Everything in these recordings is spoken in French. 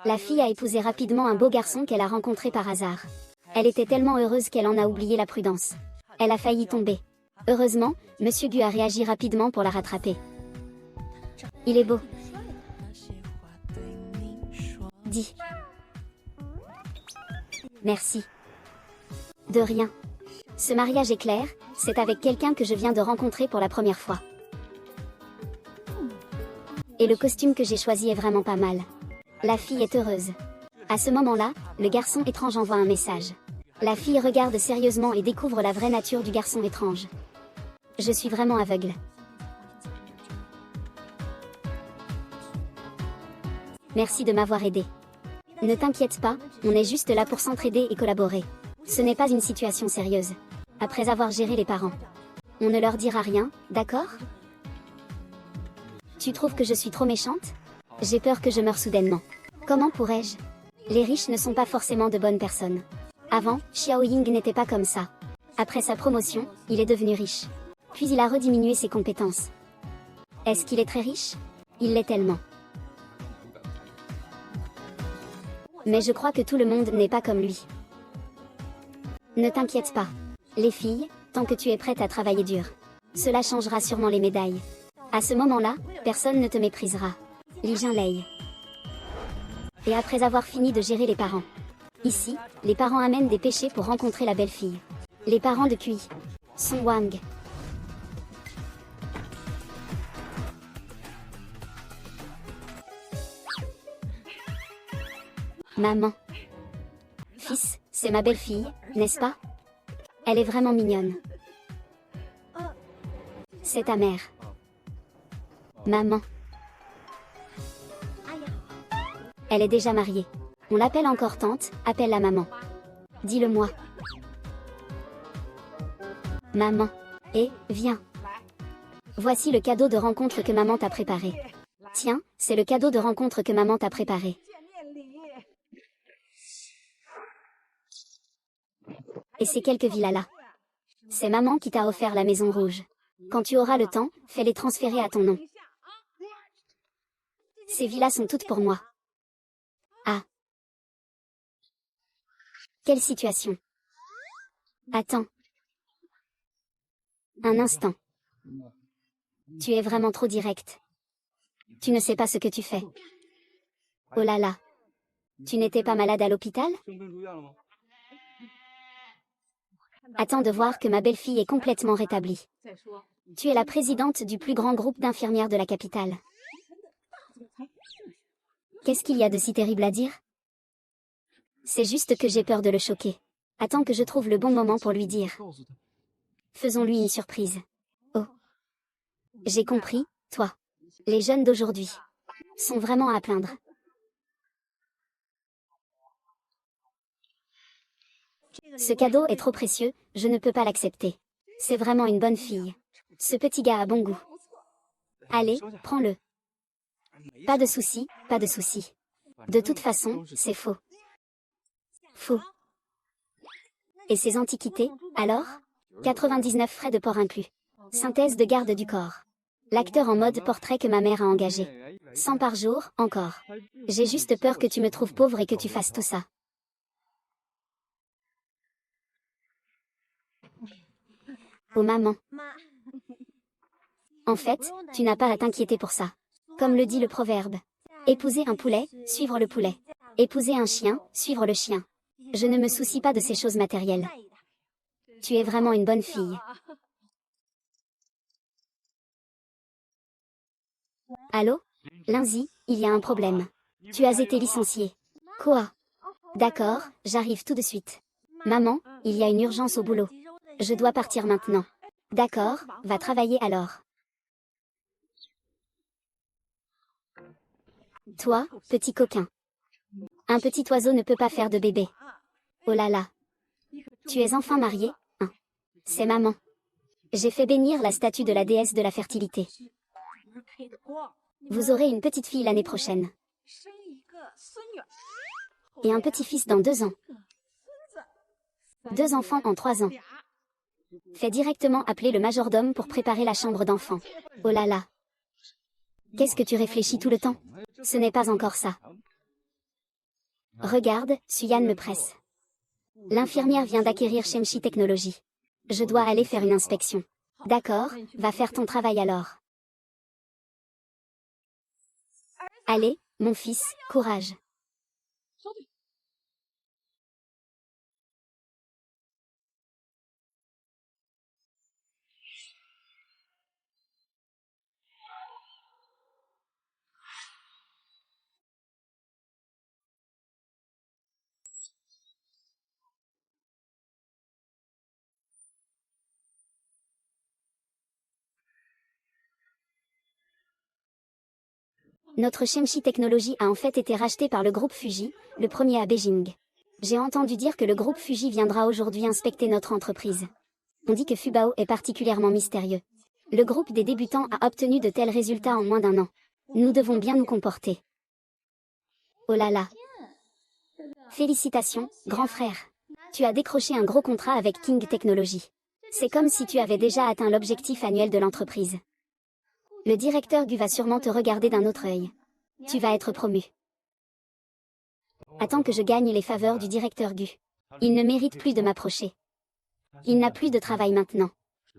La fille a épousé rapidement un beau garçon qu'elle a rencontré par hasard. Elle était tellement heureuse qu'elle en a oublié la prudence. Elle a failli tomber. Heureusement, Monsieur Gu a réagi rapidement pour la rattraper. Il est beau. Dis. Merci. De rien. Ce mariage est clair, c'est avec quelqu'un que je viens de rencontrer pour la première fois. Et le costume que j'ai choisi est vraiment pas mal. La fille est heureuse. À ce moment-là, le garçon étrange envoie un message. La fille regarde sérieusement et découvre la vraie nature du garçon étrange. Je suis vraiment aveugle. Merci de m'avoir aidé. Ne t'inquiète pas, on est juste là pour s'entraider et collaborer. Ce n'est pas une situation sérieuse. Après avoir géré les parents, on ne leur dira rien, d'accord? Tu trouves que je suis trop méchante? J'ai peur que je meure soudainement. Comment pourrais-je? Les riches ne sont pas forcément de bonnes personnes. Avant, Xiao Ying n'était pas comme ça. Après sa promotion, il est devenu riche. Puis il a rediminué ses compétences. Est-ce qu'il est très riche? Il l'est tellement. Mais je crois que tout le monde n'est pas comme lui. Ne t'inquiète pas. Les filles, tant que tu es prête à travailler dur, cela changera sûrement les médailles. À ce moment-là, personne ne te méprisera. Li Jinlei. Et après avoir fini de gérer les parents. Ici, les parents amènent des péchés pour rencontrer la belle-fille. Les parents de Kui. Song Wang. Maman. Fils, c'est ma belle-fille, n'est-ce pas? Elle est vraiment mignonne. C'est ta mère. Maman. Elle est déjà mariée. On l'appelle encore tante, appelle la maman. Dis-le-moi. Maman. Et, viens. Voici le cadeau de rencontre que maman t'a préparé. Tiens, c'est le cadeau de rencontre que maman t'a préparé. Et ces quelques villas-là. C'est maman qui t'a offert la Maison Rouge. Quand tu auras le temps, fais-les transférer à ton nom. Ces villas sont toutes pour moi. Ah. Quelle situation? Attends. Un instant. Tu es vraiment trop direct. Tu ne sais pas ce que tu fais. Oh là là. Tu n'étais pas malade à l'hôpital? Attends de voir que ma belle-fille est complètement rétablie. Tu es la présidente du plus grand groupe d'infirmières de la capitale. Qu'est-ce qu'il y a de si terrible à dire? C'est juste que j'ai peur de le choquer. Attends que je trouve le bon moment pour lui dire. Faisons-lui une surprise. Oh. J'ai compris, toi. Les jeunes d'aujourd'hui sont vraiment à plaindre. Ce cadeau est trop précieux, je ne peux pas l'accepter. C'est vraiment une bonne fille. Ce petit gars a bon goût. Allez, prends-le. Pas de souci, pas de souci. De toute façon, c'est faux. Faux. Et ces antiquités, alors? 99 frais de port inclus. Synthèse de garde du corps. L'acteur en mode portrait que ma mère a engagé. 100 par jour, encore. J'ai juste peur que tu me trouves pauvre et que tu fasses tout ça. Oh maman. En fait, tu n'as pas à t'inquiéter pour ça. Comme le dit le proverbe. Épouser un poulet, suivre le poulet. Épouser un chien, suivre le chien. Je ne me soucie pas de ces choses matérielles. Tu es vraiment une bonne fille. Allô? Lindsay, il y a un problème. Tu as été licenciée. Quoi? D'accord, j'arrive tout de suite. Maman, il y a une urgence au boulot. Je dois partir maintenant. D'accord, va travailler alors. Toi, petit coquin. Un petit oiseau ne peut pas faire de bébé. Oh là là. Tu es enfin marié, hein? C'est maman. J'ai fait bénir la statue de la déesse de la fertilité. Vous aurez une petite fille l'année prochaine. Et un petit-fils dans 2 ans. 2 enfants en 3 ans. Fais directement appeler le majordome pour préparer la chambre d'enfant. Oh là là. Qu'est-ce que tu réfléchis tout le temps? Ce n'est pas encore ça. Regarde, Suyan me presse. L'infirmière vient d'acquérir Shemshi Technology. Je dois aller faire une inspection. D'accord, va faire ton travail alors. Allez, mon fils, courage. Notre Shemshi Technology a en fait été racheté par le groupe Fuji, le premier à Beijing. J'ai entendu dire que le groupe Fuji viendra aujourd'hui inspecter notre entreprise. On dit que Fubao est particulièrement mystérieux. Le groupe des débutants a obtenu de tels résultats en moins d'1 an. Nous devons bien nous comporter. Oh là là. Félicitations, grand frère. Tu as décroché un gros contrat avec King Technology. C'est comme si tu avais déjà atteint l'objectif annuel de l'entreprise. Le directeur Gu va sûrement te regarder d'un autre œil. Tu vas être promu. Attends que je gagne les faveurs du directeur Gu. Il ne mérite plus de m'approcher. Il n'a plus de travail maintenant.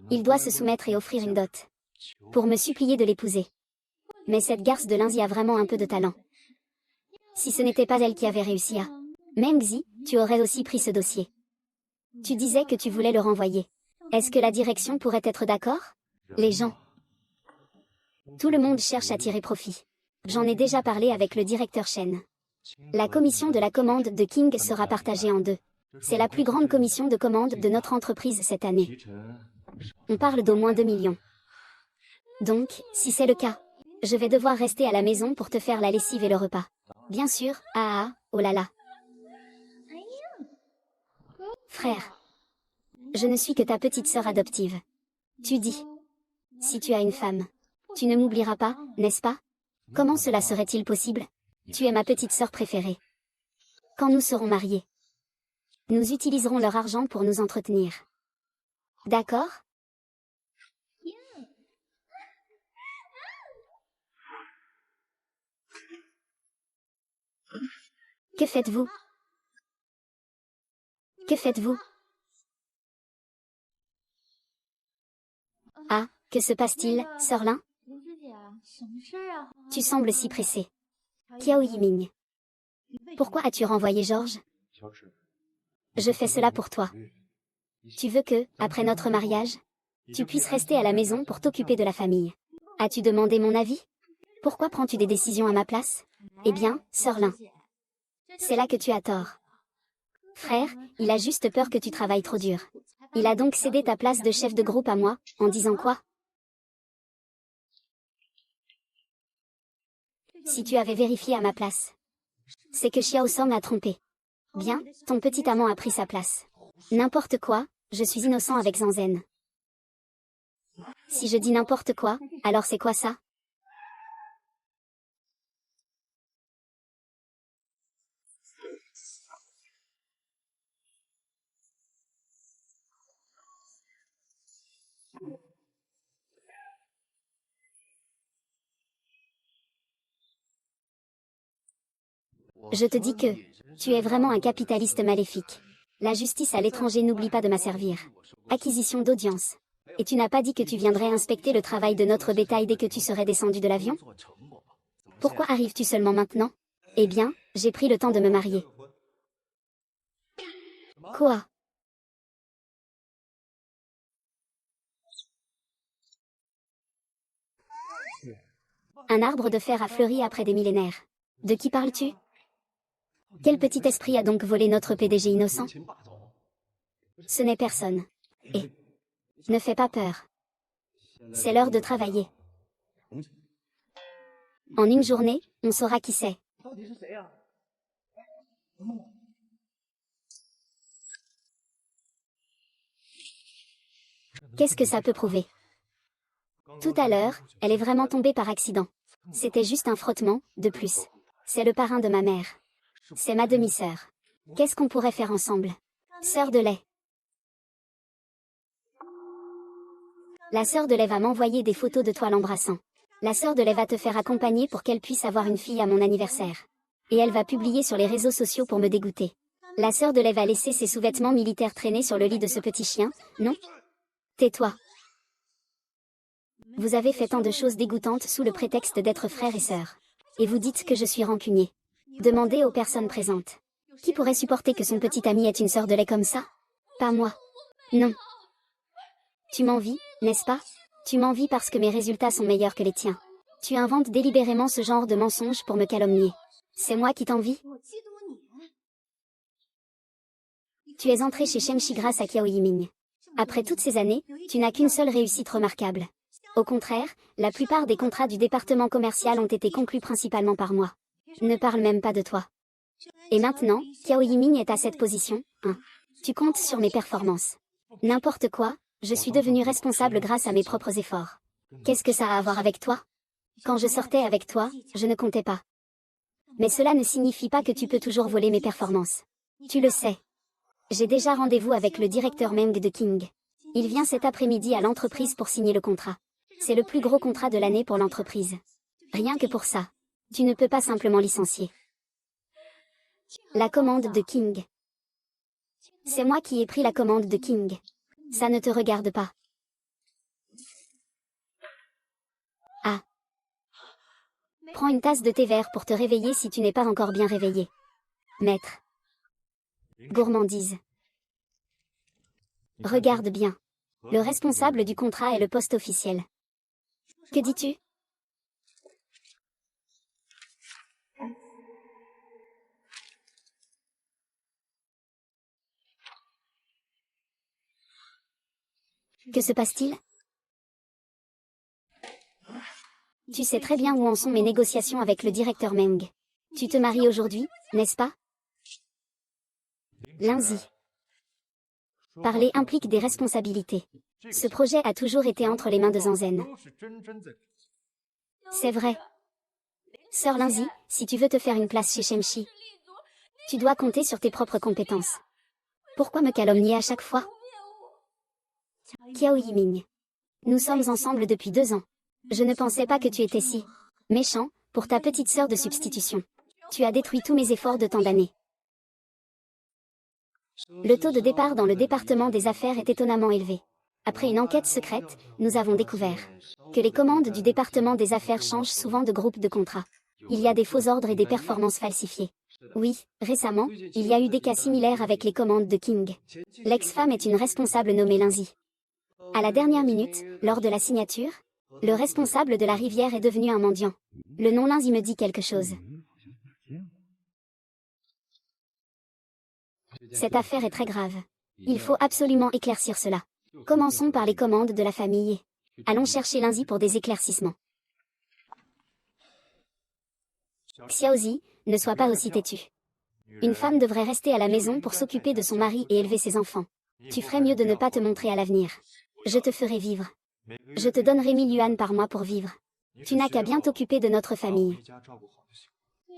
Il doit se soumettre et offrir une dot. Pour me supplier de l'épouser. Mais cette garce de Linzi a vraiment un peu de talent. Si ce n'était pas elle qui avait réussi à... Mengzi, tu aurais aussi pris ce dossier. Tu disais que tu voulais le renvoyer. Est-ce que la direction pourrait être d'accord? Les gens. Tout le monde cherche à tirer profit. J'en ai déjà parlé avec le directeur Shen. La commission de la commande de King sera partagée en deux. C'est la plus grande commission de commande de notre entreprise cette année. On parle d'au moins 2 millions. Donc, si c'est le cas, je vais devoir rester à la maison pour te faire la lessive et le repas. Bien sûr, oh là là. Frère. Je ne suis que ta petite sœur adoptive. Tu dis. Si tu as une femme. Tu ne m'oublieras pas, n'est-ce pas? Comment cela serait-il possible? Tu es ma petite sœur préférée. Quand nous serons mariés, nous utiliserons leur argent pour nous entretenir. D'accord? Que faites-vous? Que faites-vous? Ah, que se passe-t-il, sœur Lin? Tu sembles si pressé. Kiao Yiming. Pourquoi as-tu renvoyé Georges? Je fais cela pour toi. Tu veux que, après notre mariage, tu puisses rester à la maison pour t'occuper de la famille. As-tu demandé mon avis? Pourquoi prends-tu des décisions à ma place? Eh bien, sœur Lin. C'est là que tu as tort. Frère, il a juste peur que tu travailles trop dur. Il a donc cédé ta place de chef de groupe à moi, en disant quoi? Si tu avais vérifié à ma place. C'est que Xiao Song a trompé. Bien, ton petit amant a pris sa place. N'importe quoi, je suis innocent avec Zanzen. Si je dis n'importe quoi, alors c'est quoi ça? Je te dis que, tu es vraiment un capitaliste maléfique. La justice à l'étranger n'oublie pas de m'asservir. Acquisition d'audience. Et tu n'as pas dit que tu viendrais inspecter le travail de notre bétail dès que tu serais descendu de l'avion? Pourquoi arrives-tu seulement maintenant? Eh bien, j'ai pris le temps de me marier. Quoi? Un arbre de fer a fleuri après des millénaires. De qui parles-tu? Quel petit esprit a donc volé notre PDG innocent? Ce n'est personne. Et ne fais pas peur. C'est l'heure de travailler. En une journée, on saura qui c'est. Qu'est-ce que ça peut prouver? Tout à l'heure, elle est vraiment tombée par accident. C'était juste un frottement, de plus. C'est le parrain de ma mère. C'est ma demi-sœur. Qu'est-ce qu'on pourrait faire ensemble? Sœur de lait. La sœur de lait va m'envoyer des photos de toi l'embrassant. La sœur de lait va te faire accompagner pour qu'elle puisse avoir une fille à mon anniversaire. Et elle va publier sur les réseaux sociaux pour me dégoûter. La sœur de Lei va laisser ses sous-vêtements militaires traîner sur le lit de ce petit chien, non? Tais-toi. Vous avez fait tant de choses dégoûtantes sous le prétexte d'être frère et sœur. Et vous dites que je suis rancunier. Demandez aux personnes présentes. Qui pourrait supporter que son petit ami ait une sœur de lait comme ça? Pas moi. Non. Tu m'envies, n'est-ce pas? Tu m'envies parce que mes résultats sont meilleurs que les tiens. Tu inventes délibérément ce genre de mensonges pour me calomnier. C'est moi qui t'envie? Tu es entré chez Shemshi grâce à Qiao Yiming. Après toutes ces années, tu n'as qu'une seule réussite remarquable. Au contraire, la plupart des contrats du département commercial ont été conclus principalement par moi. Ne parle même pas de toi. Et maintenant, Qiao Yiming est à cette position, hein. Tu comptes sur mes performances. N'importe quoi, je suis devenu responsable grâce à mes propres efforts. Qu'est-ce que ça a à voir avec toi? Quand je sortais avec toi, je ne comptais pas. Mais cela ne signifie pas que tu peux toujours voler mes performances. Tu le sais. J'ai déjà rendez-vous avec le directeur Meng de King. Il vient cet après-midi à l'entreprise pour signer le contrat. C'est le plus gros contrat de l'année pour l'entreprise. Rien que pour ça. Tu ne peux pas simplement licencier. La commande de King. C'est moi qui ai pris la commande de King. Ça ne te regarde pas. Ah. Prends une tasse de thé vert pour te réveiller si tu n'es pas encore bien réveillé. Maître. Gourmandise. Regarde bien. Le responsable du contrat est le poste officiel. Que dis-tu? Que se passe-t-il? Tu sais très bien où en sont mes négociations avec le directeur Meng. Tu te maries aujourd'hui, n'est-ce pas? Lindsay. Parler implique des responsabilités. Ce projet a toujours été entre les mains de Zanzen. C'est vrai. Sœur Lindsay, si tu veux te faire une place chez Shemshi, tu dois compter sur tes propres compétences. Pourquoi me calomnier à chaque fois? Qiao Yiming. Nous sommes ensemble depuis 2 ans. Je ne pensais pas que tu étais si méchant, pour ta petite sœur de substitution. Tu as détruit tous mes efforts de tant d'années. Le taux de départ dans le département des affaires est étonnamment élevé. Après une enquête secrète, nous avons découvert que les commandes du département des affaires changent souvent de groupe de contrat. Il y a des faux ordres et des performances falsifiées. Oui, récemment, il y a eu des cas similaires avec les commandes de King. L'ex-femme est une responsable nommée Lindsay. À la dernière minute, lors de la signature, le responsable de la rivière est devenu un mendiant. Le nom Lindsay me dit quelque chose. Cette affaire est très grave. Il faut absolument éclaircir cela. Commençons par les commandes de la famille. Allons chercher Lindsay pour des éclaircissements. Xiaozi, ne sois pas aussi têtu. Une femme devrait rester à la maison pour s'occuper de son mari et élever ses enfants. Tu ferais mieux de ne pas te montrer à l'avenir. Je te ferai vivre. Je te donnerai 1000 yuan par mois pour vivre. Tu n'as qu'à bien t'occuper de notre famille.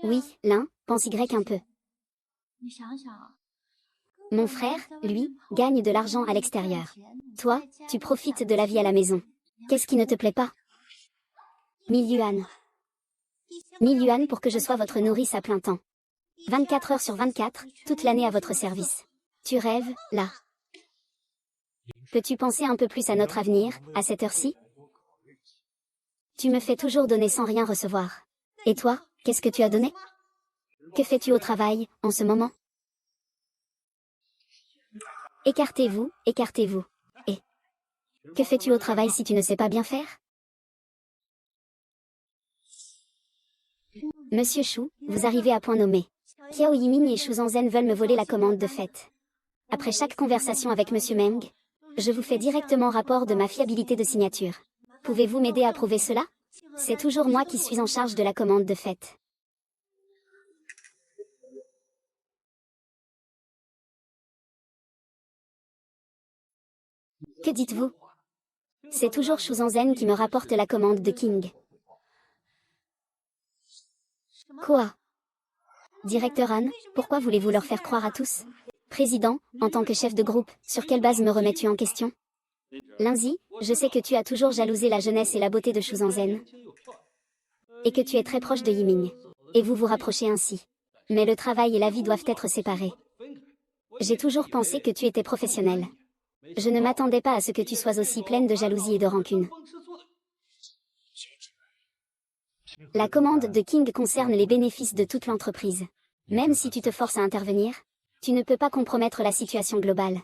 Oui, l'un, pense Y un peu. Mon frère, lui, gagne de l'argent à l'extérieur. Toi, tu profites de la vie à la maison. Qu'est-ce qui ne te plaît pas? 1000 yuan. 1000 yuan pour que je sois votre nourrice à plein temps. 24 heures sur 24, toute l'année à votre service. Tu rêves, là. Peux-tu penser un peu plus à notre avenir, à cette heure-ci? Tu me fais toujours donner sans rien recevoir. Et toi, qu'est-ce que tu as donné? Que fais-tu au travail, en ce moment? Écartez-vous, écartez-vous. Et que fais-tu au travail si tu ne sais pas bien faire? Monsieur Shu, vous arrivez à point nommé. Qiao Yiming et Shu Zanzen veulent me voler la commande de fête. Après chaque conversation avec Monsieur Meng, je vous fais directement rapport de ma fiabilité de signature. Pouvez-vous m'aider à prouver cela? C'est toujours moi qui suis en charge de la commande de fête. Que dites-vous? C'est toujours Shu Zanzen qui me rapporte la commande de King. Quoi? Directeur Han, pourquoi voulez-vous leur faire croire à tous? Président, en tant que chef de groupe, sur quelle base me remets-tu en question? Lindsay, je sais que tu as toujours jalousé la jeunesse et la beauté de Shu Zanzen. Et que tu es très proche de Yiming. Et vous vous rapprochez ainsi. Mais le travail et la vie doivent être séparés. J'ai toujours pensé que tu étais professionnel. Je ne m'attendais pas à ce que tu sois aussi pleine de jalousie et de rancune. La commande de King concerne les bénéfices de toute l'entreprise. Même si tu te forces à intervenir, tu ne peux pas compromettre la situation globale.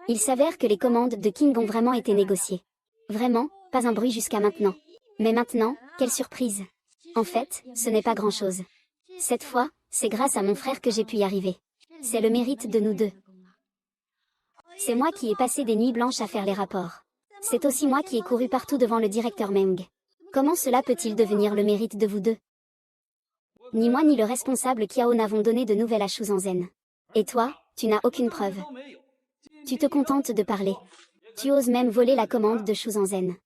Il s'avère que les commandes de King ont vraiment été négociées. Vraiment, pas un bruit jusqu'à maintenant. Mais maintenant, quelle surprise! En fait, ce n'est pas grand-chose. Cette fois, c'est grâce à mon frère que j'ai pu y arriver. C'est le mérite de nous deux. C'est moi qui ai passé des nuits blanches à faire les rapports. C'est aussi moi qui ai couru partout devant le directeur Meng. Comment cela peut-il devenir le mérite de vous deux? Ni moi ni le responsable Kiao n'avons donné de nouvelles à Shu Zanzhen. Et toi, tu n'as aucune preuve. Tu te contentes de parler. Tu oses même voler la commande de Shu Zanzhen.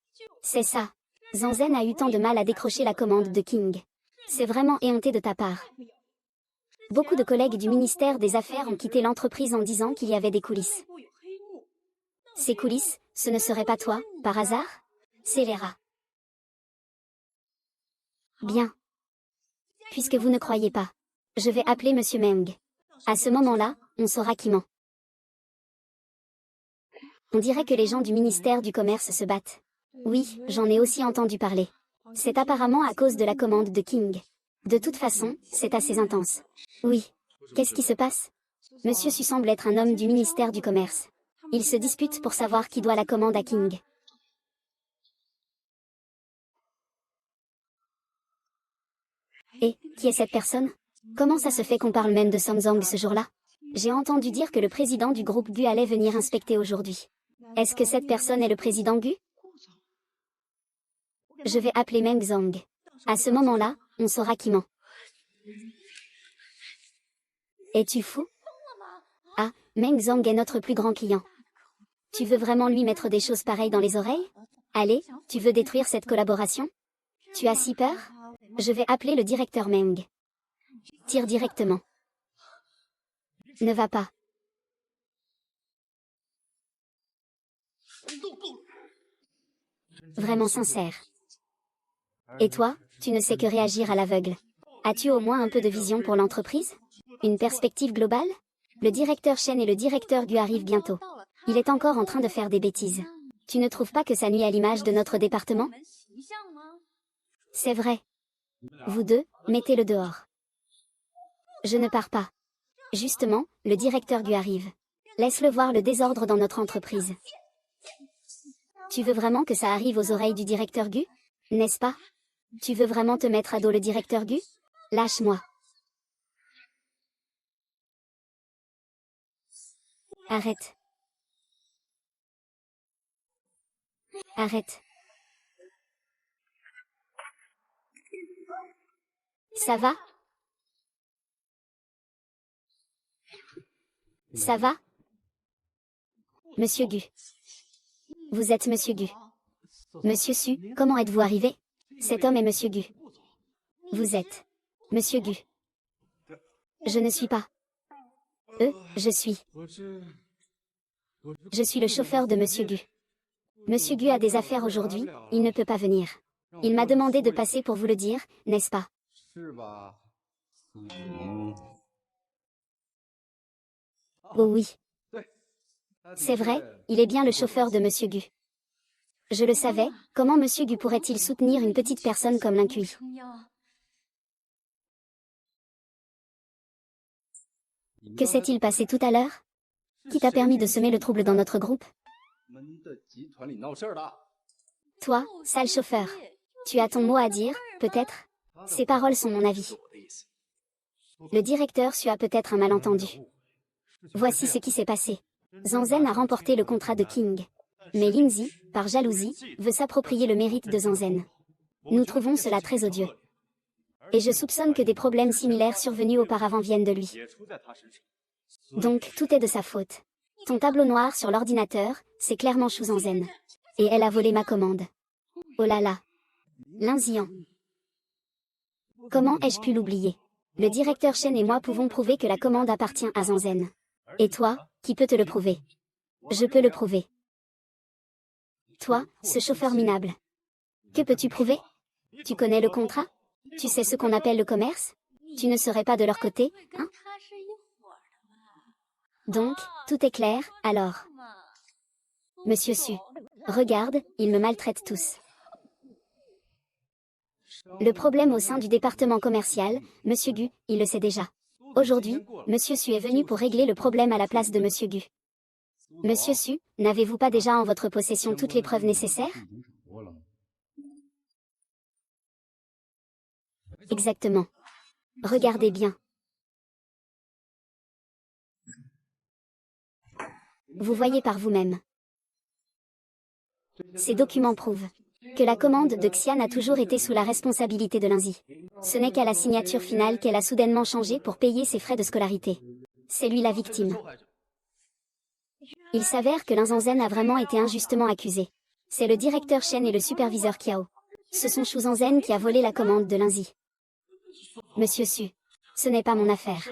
C'est ça. Zanzhen a eu tant de mal à décrocher la commande de King. C'est vraiment éhonté de ta part. Beaucoup de collègues du ministère des Affaires ont quitté l'entreprise en disant qu'il y avait des coulisses. Ces coulisses, ce ne serait pas toi, par hasard? C'est les rats. Bien. Puisque vous ne croyez pas, je vais appeler Monsieur Meng. À ce moment-là, on saura qui ment. On dirait que les gens du ministère du Commerce se battent. Oui, j'en ai aussi entendu parler. C'est apparemment à cause de la commande de King. De toute façon, c'est assez intense. Oui. Qu'est-ce qui se passe? Monsieur Su semble être un homme du ministère du Commerce. Ils se disputent pour savoir qui doit la commande à King. Et, qui est cette personne? Comment ça se fait qu'on parle même de Samsung ce jour-là? J'ai entendu dire que le président du groupe Gu allait venir inspecter aujourd'hui. Est-ce que cette personne est le président Gu? Je vais appeler Meng Zhang. À ce moment-là, on saura qui ment. Es-tu fou? Ah, Meng Zhang est notre plus grand client. Tu veux vraiment lui mettre des choses pareilles dans les oreilles? Allez, tu veux détruire cette collaboration? Tu as si peur? Je vais appeler le directeur Meng. Tire directement. Ne va pas. Vraiment sincère. Et toi, tu ne sais que réagir à l'aveugle. As-tu au moins un peu de vision pour l'entreprise? Une perspective globale? Le directeur Shen et le directeur Gu arrivent bientôt. Il est encore en train de faire des bêtises. Tu ne trouves pas que ça nuit à l'image de notre département? C'est vrai. Vous deux, mettez-le dehors. Je ne pars pas. Justement, le directeur Gu arrive. Laisse-le voir le désordre dans notre entreprise. Tu veux vraiment que ça arrive aux oreilles du directeur Gu? N'est-ce pas? Tu veux vraiment te mettre à dos le directeur Gu? Lâche-moi. Arrête. Arrête. Ça va? Ça va? Monsieur Gu. Vous êtes Monsieur Gu. Monsieur Su, comment êtes-vous arrivé? Cet homme est Monsieur Gu. Vous êtes Monsieur Gu. Je ne suis pas. Je suis. Je suis le chauffeur de Monsieur Gu. Monsieur Gu a des affaires aujourd'hui, il ne peut pas venir. Il m'a demandé de passer pour vous le dire, n'est-ce pas? Oh oui. C'est vrai, il est bien le chauffeur de Monsieur Gu. Je le savais, comment Monsieur Gu pourrait-il soutenir une petite personne comme l'incuit? Que s'est-il passé tout à l'heure? Qui t'a permis de semer le trouble dans notre groupe? Toi, sale chauffeur. Tu as ton mot à dire, peut-être? Ces paroles sont mon avis. Le directeur Su a peut-être un malentendu. Voici ce qui s'est passé. Zanzhen a remporté le contrat de King. Mais Lindsay, par jalousie, veut s'approprier le mérite de Zanzhen. Nous trouvons cela très odieux. Et je soupçonne que des problèmes similaires survenus auparavant viennent de lui. Donc tout est de sa faute. Ton tableau noir sur l'ordinateur, c'est clairement Shu Zanzhen. Et elle a volé ma commande. Oh là là. Linzian. Comment ai-je pu l'oublier? Le directeur Shen et moi pouvons prouver que la commande appartient à Zanzhen. Et toi, qui peut te le prouver? Je peux le prouver. Toi, ce chauffeur minable. Que peux-tu prouver? Tu connais le contrat? Tu sais ce qu'on appelle le commerce? Tu ne serais pas de leur côté, hein? Donc, tout est clair, alors. Monsieur Su. Regarde, ils me maltraitent tous. Le problème au sein du département commercial, Monsieur Gu, il le sait déjà. Aujourd'hui, Monsieur Su est venu pour régler le problème à la place de Monsieur Gu. Monsieur Su, n'avez-vous pas déjà en votre possession toutes les preuves nécessaires? Exactement. Regardez bien. Vous voyez par vous-même. Ces documents prouvent que la commande de Xian a toujours été sous la responsabilité de Linzi. Ce n'est qu'à la signature finale qu'elle a soudainement changé pour payer ses frais de scolarité. C'est lui la victime. Il s'avère que Linzanzen a vraiment été injustement accusé. C'est le directeur Shen et le superviseur Kiao. Ce sont Shuzanzen qui a volé la commande de Linzi. Monsieur Su, ce n'est pas mon affaire.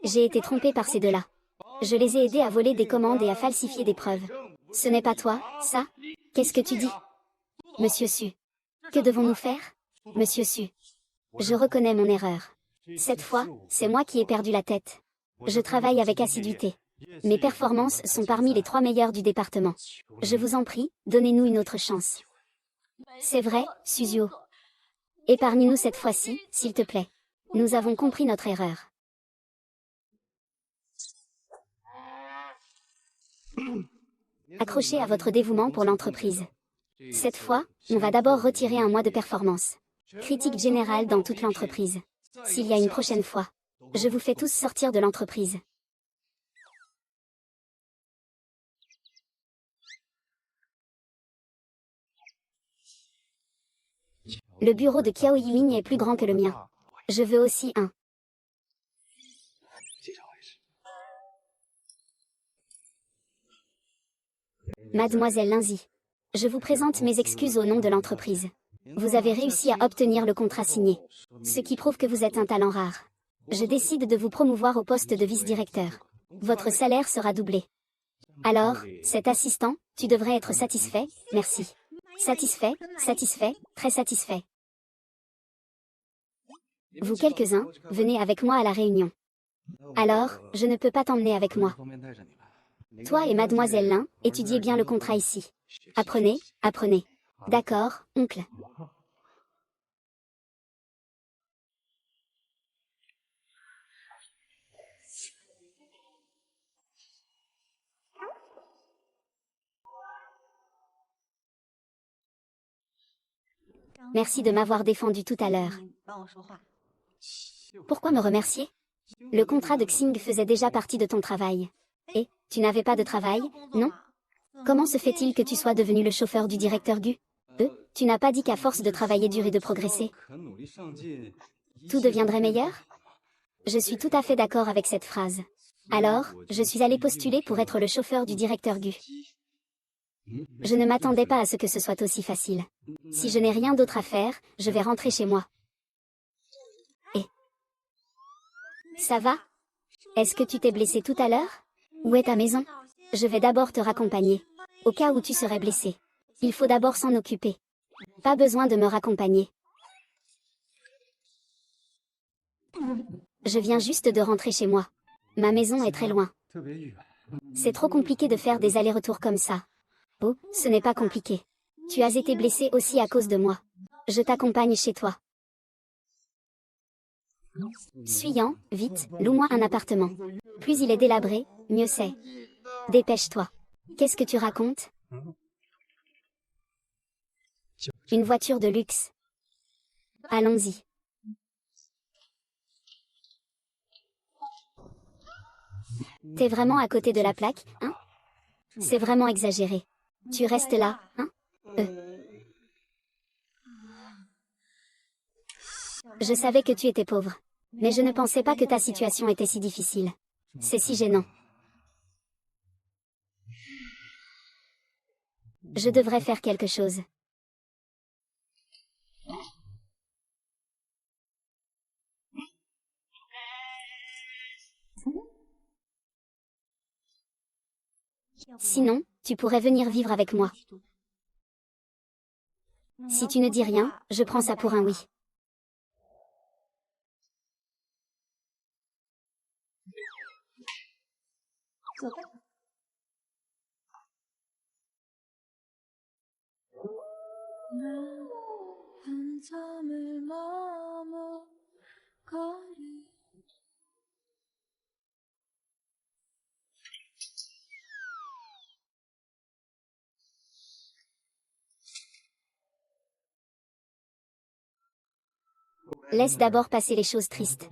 J'ai été trompé par ces deux-là. Je les ai aidés à voler des commandes et à falsifier des preuves. Ce n'est pas toi, ça? Qu'est-ce que tu dis? Monsieur Su. Que devons-nous faire? Monsieur Su. Je reconnais mon erreur. Cette fois, c'est moi qui ai perdu la tête. Je travaille avec assiduité. Mes performances sont parmi les 3 meilleures du département. Je vous en prie, donnez-nous une autre chance. C'est vrai, Suzio. Épargne-nous cette fois-ci, s'il te plaît. Nous avons compris notre erreur. Accrochez à votre dévouement pour l'entreprise. Cette fois, on va d'abord retirer un mois de performance. Critique générale dans toute l'entreprise. S'il y a une prochaine fois, je vous fais tous sortir de l'entreprise. Le bureau de Kiao Yiming est plus grand que le mien. Je veux aussi un. Mademoiselle Linzi. Je vous présente mes excuses au nom de l'entreprise. Vous avez réussi à obtenir le contrat signé. Ce qui prouve que vous êtes un talent rare. Je décide de vous promouvoir au poste de vice-directeur. Votre salaire sera doublé. Alors, cet assistant, tu devrais être satisfait, merci. Satisfait, satisfait, très satisfait. Vous quelques-uns, venez avec moi à la réunion. Alors, je ne peux pas t'emmener avec moi. Toi et mademoiselle Lin, étudiez bien le contrat ici. Apprenez, apprenez. D'accord, oncle. Merci de m'avoir défendu tout à l'heure. Pourquoi me remercier? Le contrat de Xing faisait déjà partie de ton travail. Et, tu n'avais pas de travail, non? Comment se fait-il que tu sois devenu le chauffeur du directeur Gu? Tu n'as pas dit qu'à force de travailler dur et de progresser, tout deviendrait meilleur? Je suis tout à fait d'accord avec cette phrase. Alors, je suis allé postuler pour être le chauffeur du directeur Gu. Je ne m'attendais pas à ce que ce soit aussi facile. Si je n'ai rien d'autre à faire, je vais rentrer chez moi. Et... Ça va? Est-ce que tu t'es blessé tout à l'heure? Où est ta maison? Je vais d'abord te raccompagner. Au cas où tu serais blessé. Il faut d'abord s'en occuper. Pas besoin de me raccompagner. Je viens juste de rentrer chez moi. Ma maison est très loin. C'est trop compliqué de faire des allers-retours comme ça. Oh, ce n'est pas compliqué. Tu as été blessé aussi à cause de moi. Je t'accompagne chez toi. Suyant, vite, loue-moi un appartement. Plus il est délabré, mieux c'est. Dépêche-toi. Qu'est-ce que tu racontes? Une voiture de luxe. Allons-y. T'es vraiment à côté de la plaque, hein? C'est vraiment exagéré. Tu restes là, hein? Je savais que tu étais pauvre. Mais je ne pensais pas que ta situation était si difficile. C'est si gênant. Je devrais faire quelque chose. Sinon, tu pourrais venir vivre avec moi. Si tu ne dis rien, je prends ça pour un oui. Laisse d'abord passer les choses tristes.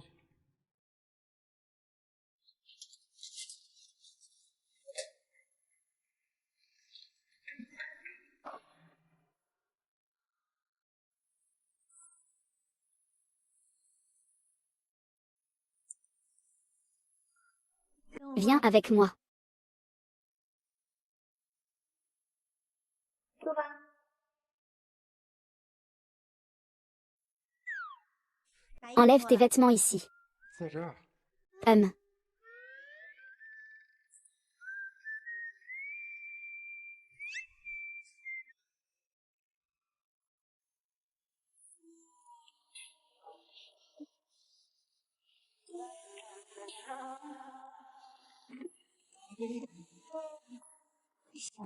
Viens avec moi. Enlève tes vêtements ici. Hum.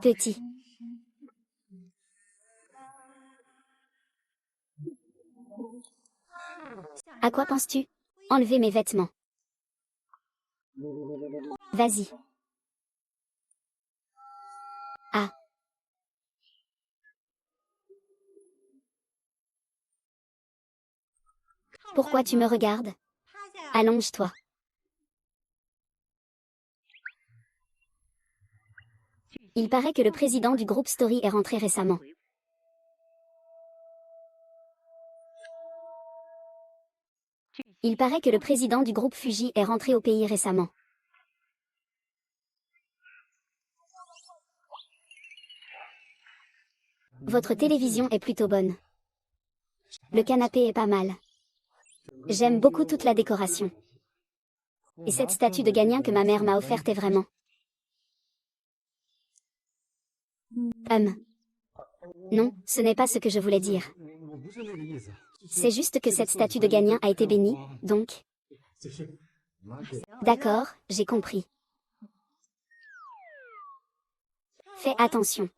Petit. À quoi penses-tu? Enlever mes vêtements. Vas-y. Ah. Pourquoi tu me regardes? Allonge-toi. Il paraît que le président du groupe Story est rentré récemment. Il paraît que le président du groupe Fuji est rentré au pays récemment. Votre télévision est plutôt bonne. Le canapé est pas mal. J'aime beaucoup toute la décoration. Et cette statue de gagnant que ma mère m'a offerte est vraiment... Non, ce n'est pas ce que je voulais dire. C'est juste que cette statue de gagnant a été bénie, donc... D'accord, j'ai compris. Fais attention.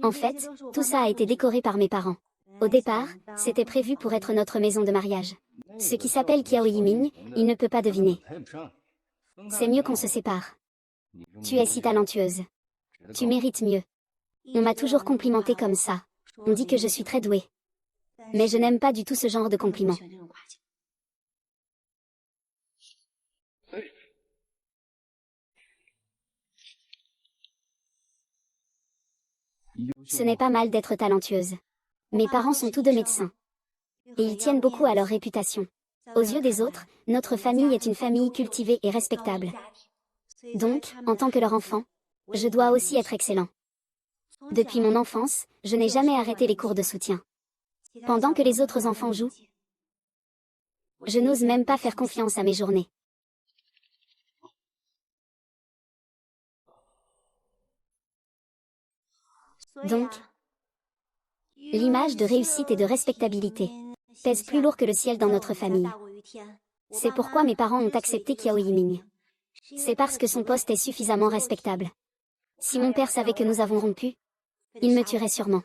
En fait, tout ça a été décoré par mes parents. Au départ, c'était prévu pour être notre maison de mariage. Ce qui s'appelle Kiao Yiming, il ne peut pas deviner. C'est mieux qu'on se sépare. Tu es si talentueuse. Tu mérites mieux. On m'a toujours complimenté comme ça. On dit que je suis très douée. Mais je n'aime pas du tout ce genre de compliments. Ce n'est pas mal d'être talentueuse. Mes parents sont tous deux médecins. Et ils tiennent beaucoup à leur réputation. Aux yeux des autres, notre famille est une famille cultivée et respectable. Donc, en tant que leur enfant, je dois aussi être excellent. Depuis mon enfance, je n'ai jamais arrêté les cours de soutien. Pendant que les autres enfants jouent, je n'ose même pas faire confiance à mes journées. Donc, l'image de réussite et de respectabilité pèse plus lourd que le ciel dans notre famille. C'est pourquoi mes parents ont accepté Kiao Yiming. C'est parce que son poste est suffisamment respectable. Si mon père savait que nous avons rompu, il me tuerait sûrement.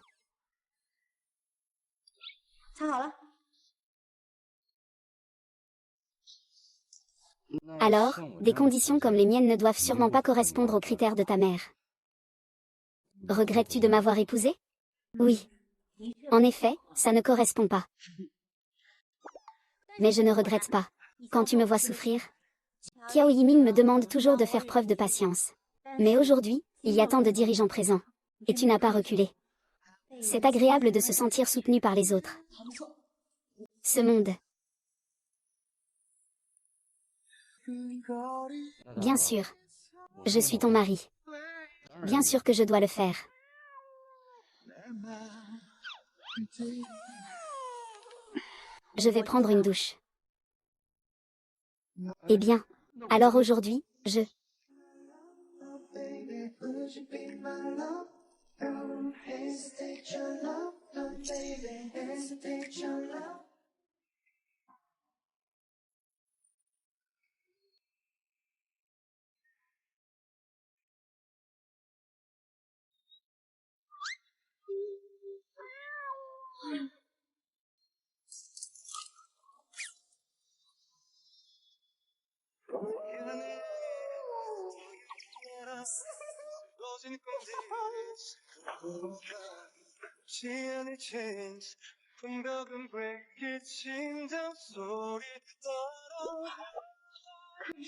Alors, des conditions comme les miennes ne doivent sûrement pas correspondre aux critères de ta mère. Regrettes-tu de m'avoir épousée? Oui. En effet, ça ne correspond pas. Mais je ne regrette pas. Quand tu me vois souffrir, Kiao Yiming me demande toujours de faire preuve de patience. Mais aujourd'hui, il y a tant de dirigeants présents. Et tu n'as pas reculé. C'est agréable de se sentir soutenu par les autres. Ce monde. Bien sûr. Je suis ton mari. Bien sûr que je dois le faire. Je vais prendre une douche. Eh bien, alors aujourd'hui, je...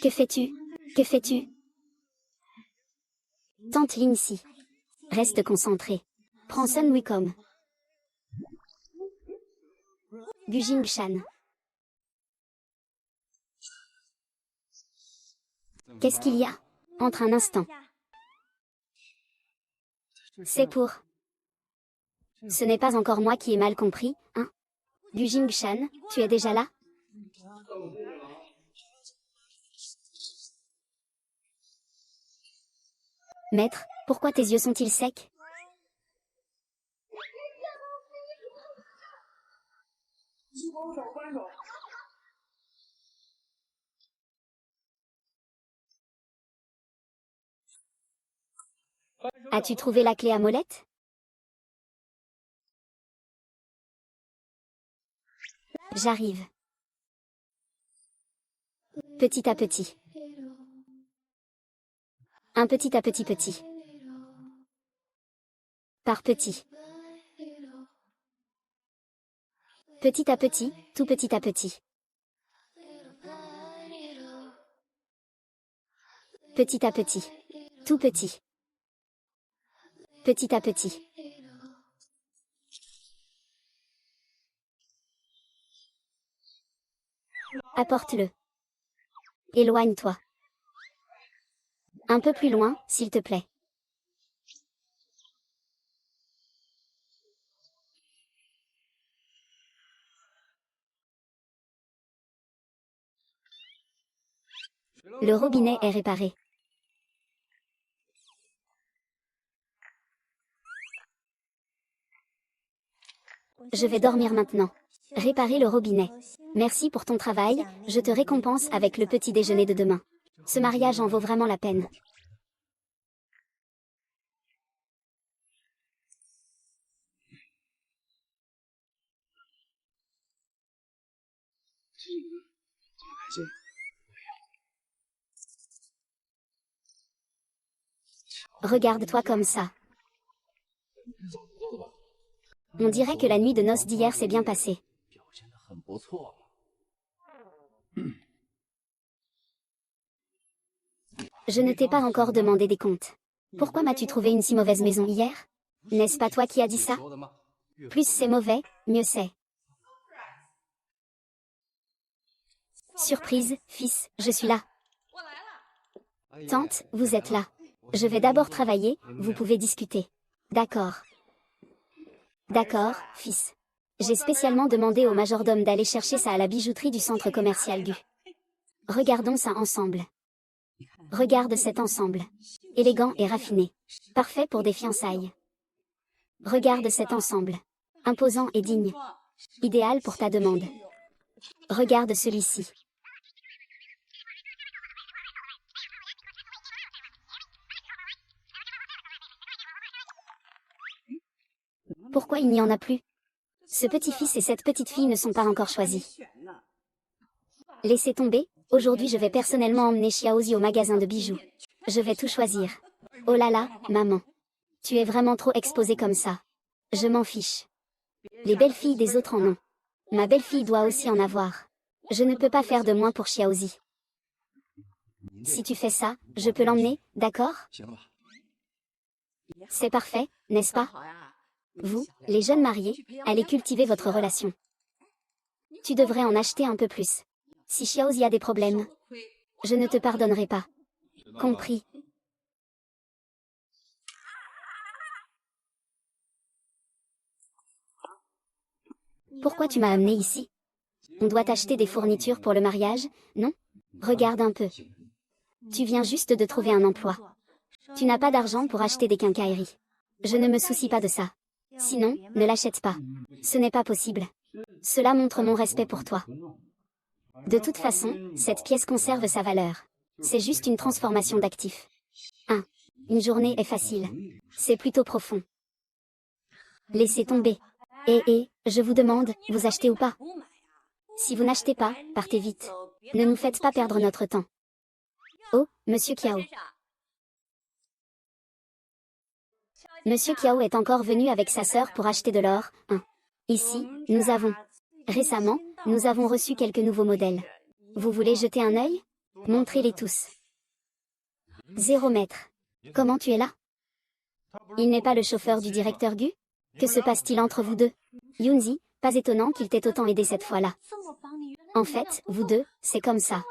Que fais-tu? Que fais-tu? Tante Lindsay. Reste concentré. Prends Sun Wukong. Gujing Shan. Qu'est-ce qu'il y a? Entre un instant. C'est pour... Ce n'est pas encore moi qui ai mal compris, hein? Gujing Shan, tu es déjà là? Maître, pourquoi tes yeux sont-ils secs? As-tu trouvé la clé à molette? J'arrive. Petit à petit. Un petit à petit petit. Par petit. Petit à petit, tout petit à petit. Petit à petit. Tout petit. Petit à petit. Apporte-le. Éloigne-toi. Un peu plus loin, s'il te plaît. Le robinet est réparé. Je vais dormir maintenant. Réparer le robinet. Merci pour ton travail, je te récompense avec le petit déjeuner de demain. Ce mariage en vaut vraiment la peine. Regarde-toi comme ça. On dirait que la nuit de noces d'hier s'est bien passée. Je ne t'ai pas encore demandé des comptes. Pourquoi m'as-tu trouvé une si mauvaise maison hier? N'est-ce pas toi qui as dit ça? Plus c'est mauvais, mieux c'est. Surprise, fils, je suis là. Tante, vous êtes là. Je vais d'abord travailler, vous pouvez discuter. D'accord. D'accord, fils. J'ai spécialement demandé au majordome d'aller chercher ça à la bijouterie du centre commercial Gu. Regardons ça ensemble. Regarde cet ensemble. Élégant et raffiné. Parfait pour des fiançailles. Regarde cet ensemble. Imposant et digne. Idéal pour ta demande. Regarde celui-ci. Pourquoi il n'y en a plus? Ce petit-fils et cette petite-fille ne sont pas encore choisis. Laissez tomber, aujourd'hui je vais personnellement emmener Xiaozi au magasin de bijoux. Je vais tout choisir. Oh là là, maman. Tu es vraiment trop exposée comme ça. Je m'en fiche. Les belles filles des autres en ont. Ma belle-fille doit aussi en avoir. Je ne peux pas faire de moins pour Xiaozi. Si tu fais ça, je peux l'emmener, d'accord? C'est parfait, n'est-ce pas? Vous, les jeunes mariés, allez cultiver votre relation. Tu devrais en acheter un peu plus. Si Xiaozi a des problèmes, je ne te pardonnerai pas. Compris. Pourquoi tu m'as amené ici? On doit acheter des fournitures pour le mariage, non? Regarde un peu. Tu viens juste de trouver un emploi. Tu n'as pas d'argent pour acheter des quincailleries. Je ne me soucie pas de ça. Sinon, ne l'achète pas. Ce n'est pas possible. Cela montre mon respect pour toi. De toute façon, cette pièce conserve sa valeur. C'est juste une transformation d'actifs. 1. Une journée est facile. C'est plutôt profond. Laissez tomber. Je vous demande, vous achetez ou pas? Si vous n'achetez pas, partez vite. Ne nous faites pas perdre notre temps. Oh, Monsieur Kiao. Monsieur Kiao est encore venu avec sa sœur pour acheter de l'or. Ici, récemment, nous avons reçu quelques nouveaux modèles. Vous voulez jeter un œil? Montrez-les tous. 0 mètre. Comment tu es là? Il n'est pas le chauffeur du directeur Gu? Que se passe-t-il entre vous deux? Yunzi, pas étonnant qu'il t'ait autant aidé cette fois-là. En fait, vous deux, c'est comme ça.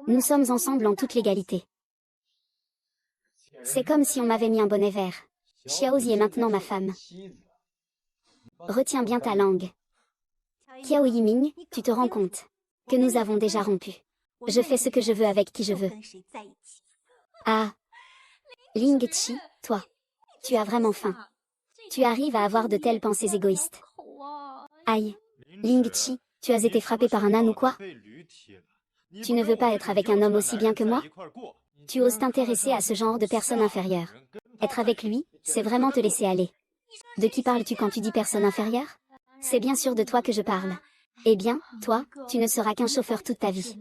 Nous sommes ensemble en toute légalité. C'est comme si on m'avait mis un bonnet vert. Xiaozi est maintenant ma femme. Retiens bien ta langue. Kiao Yiming, tu te rends compte que nous avons déjà rompu. Je fais ce que je veux avec qui je veux. Ah. Ling Chi, toi. Tu as vraiment faim. Tu arrives à avoir de telles pensées égoïstes. Aïe. Ling Chi, tu as été frappé par un âne ou quoi? Tu ne veux pas être avec un homme aussi bien que moi? Tu oses t'intéresser à ce genre de personne inférieure. Être avec lui, c'est vraiment te laisser aller. De qui parles-tu quand tu dis personne inférieure? C'est bien sûr de toi que je parle. Eh bien, toi, tu ne seras qu'un chauffeur toute ta vie.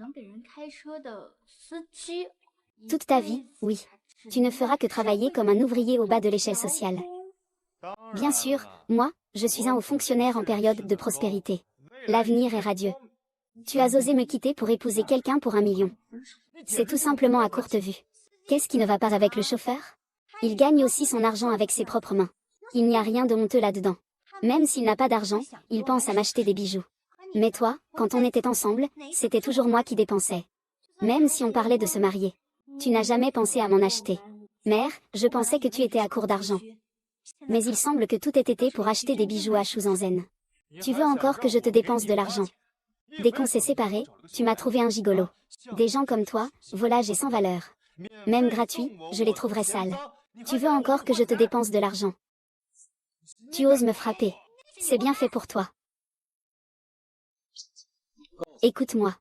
Toute ta vie, oui. Tu ne feras que travailler comme un ouvrier au bas de l'échelle sociale. Bien sûr, moi, je suis un haut fonctionnaire en période de prospérité. L'avenir est radieux. Tu as osé me quitter pour épouser quelqu'un pour 1 million. C'est tout simplement à courte vue. Qu'est-ce qui ne va pas avec le chauffeur? Il gagne aussi son argent avec ses propres mains. Il n'y a rien de honteux là-dedans. Même s'il n'a pas d'argent, il pense à m'acheter des bijoux. Mais toi, quand on était ensemble, c'était toujours moi qui dépensais. Même si on parlait de se marier. Tu n'as jamais pensé à m'en acheter. Mère, je pensais que tu étais à court d'argent. Mais il semble que tout ait été pour acheter des bijoux à Shuzanzen. Tu veux encore que je te dépense de l'argent? Dès qu'on s'est séparés, tu m'as trouvé un gigolo. Des gens comme toi, volage et sans valeur. Même gratuits, je les trouverais sales. Tu veux encore que je te dépense de l'argent? Tu oses me frapper. C'est bien fait pour toi. Écoute-moi.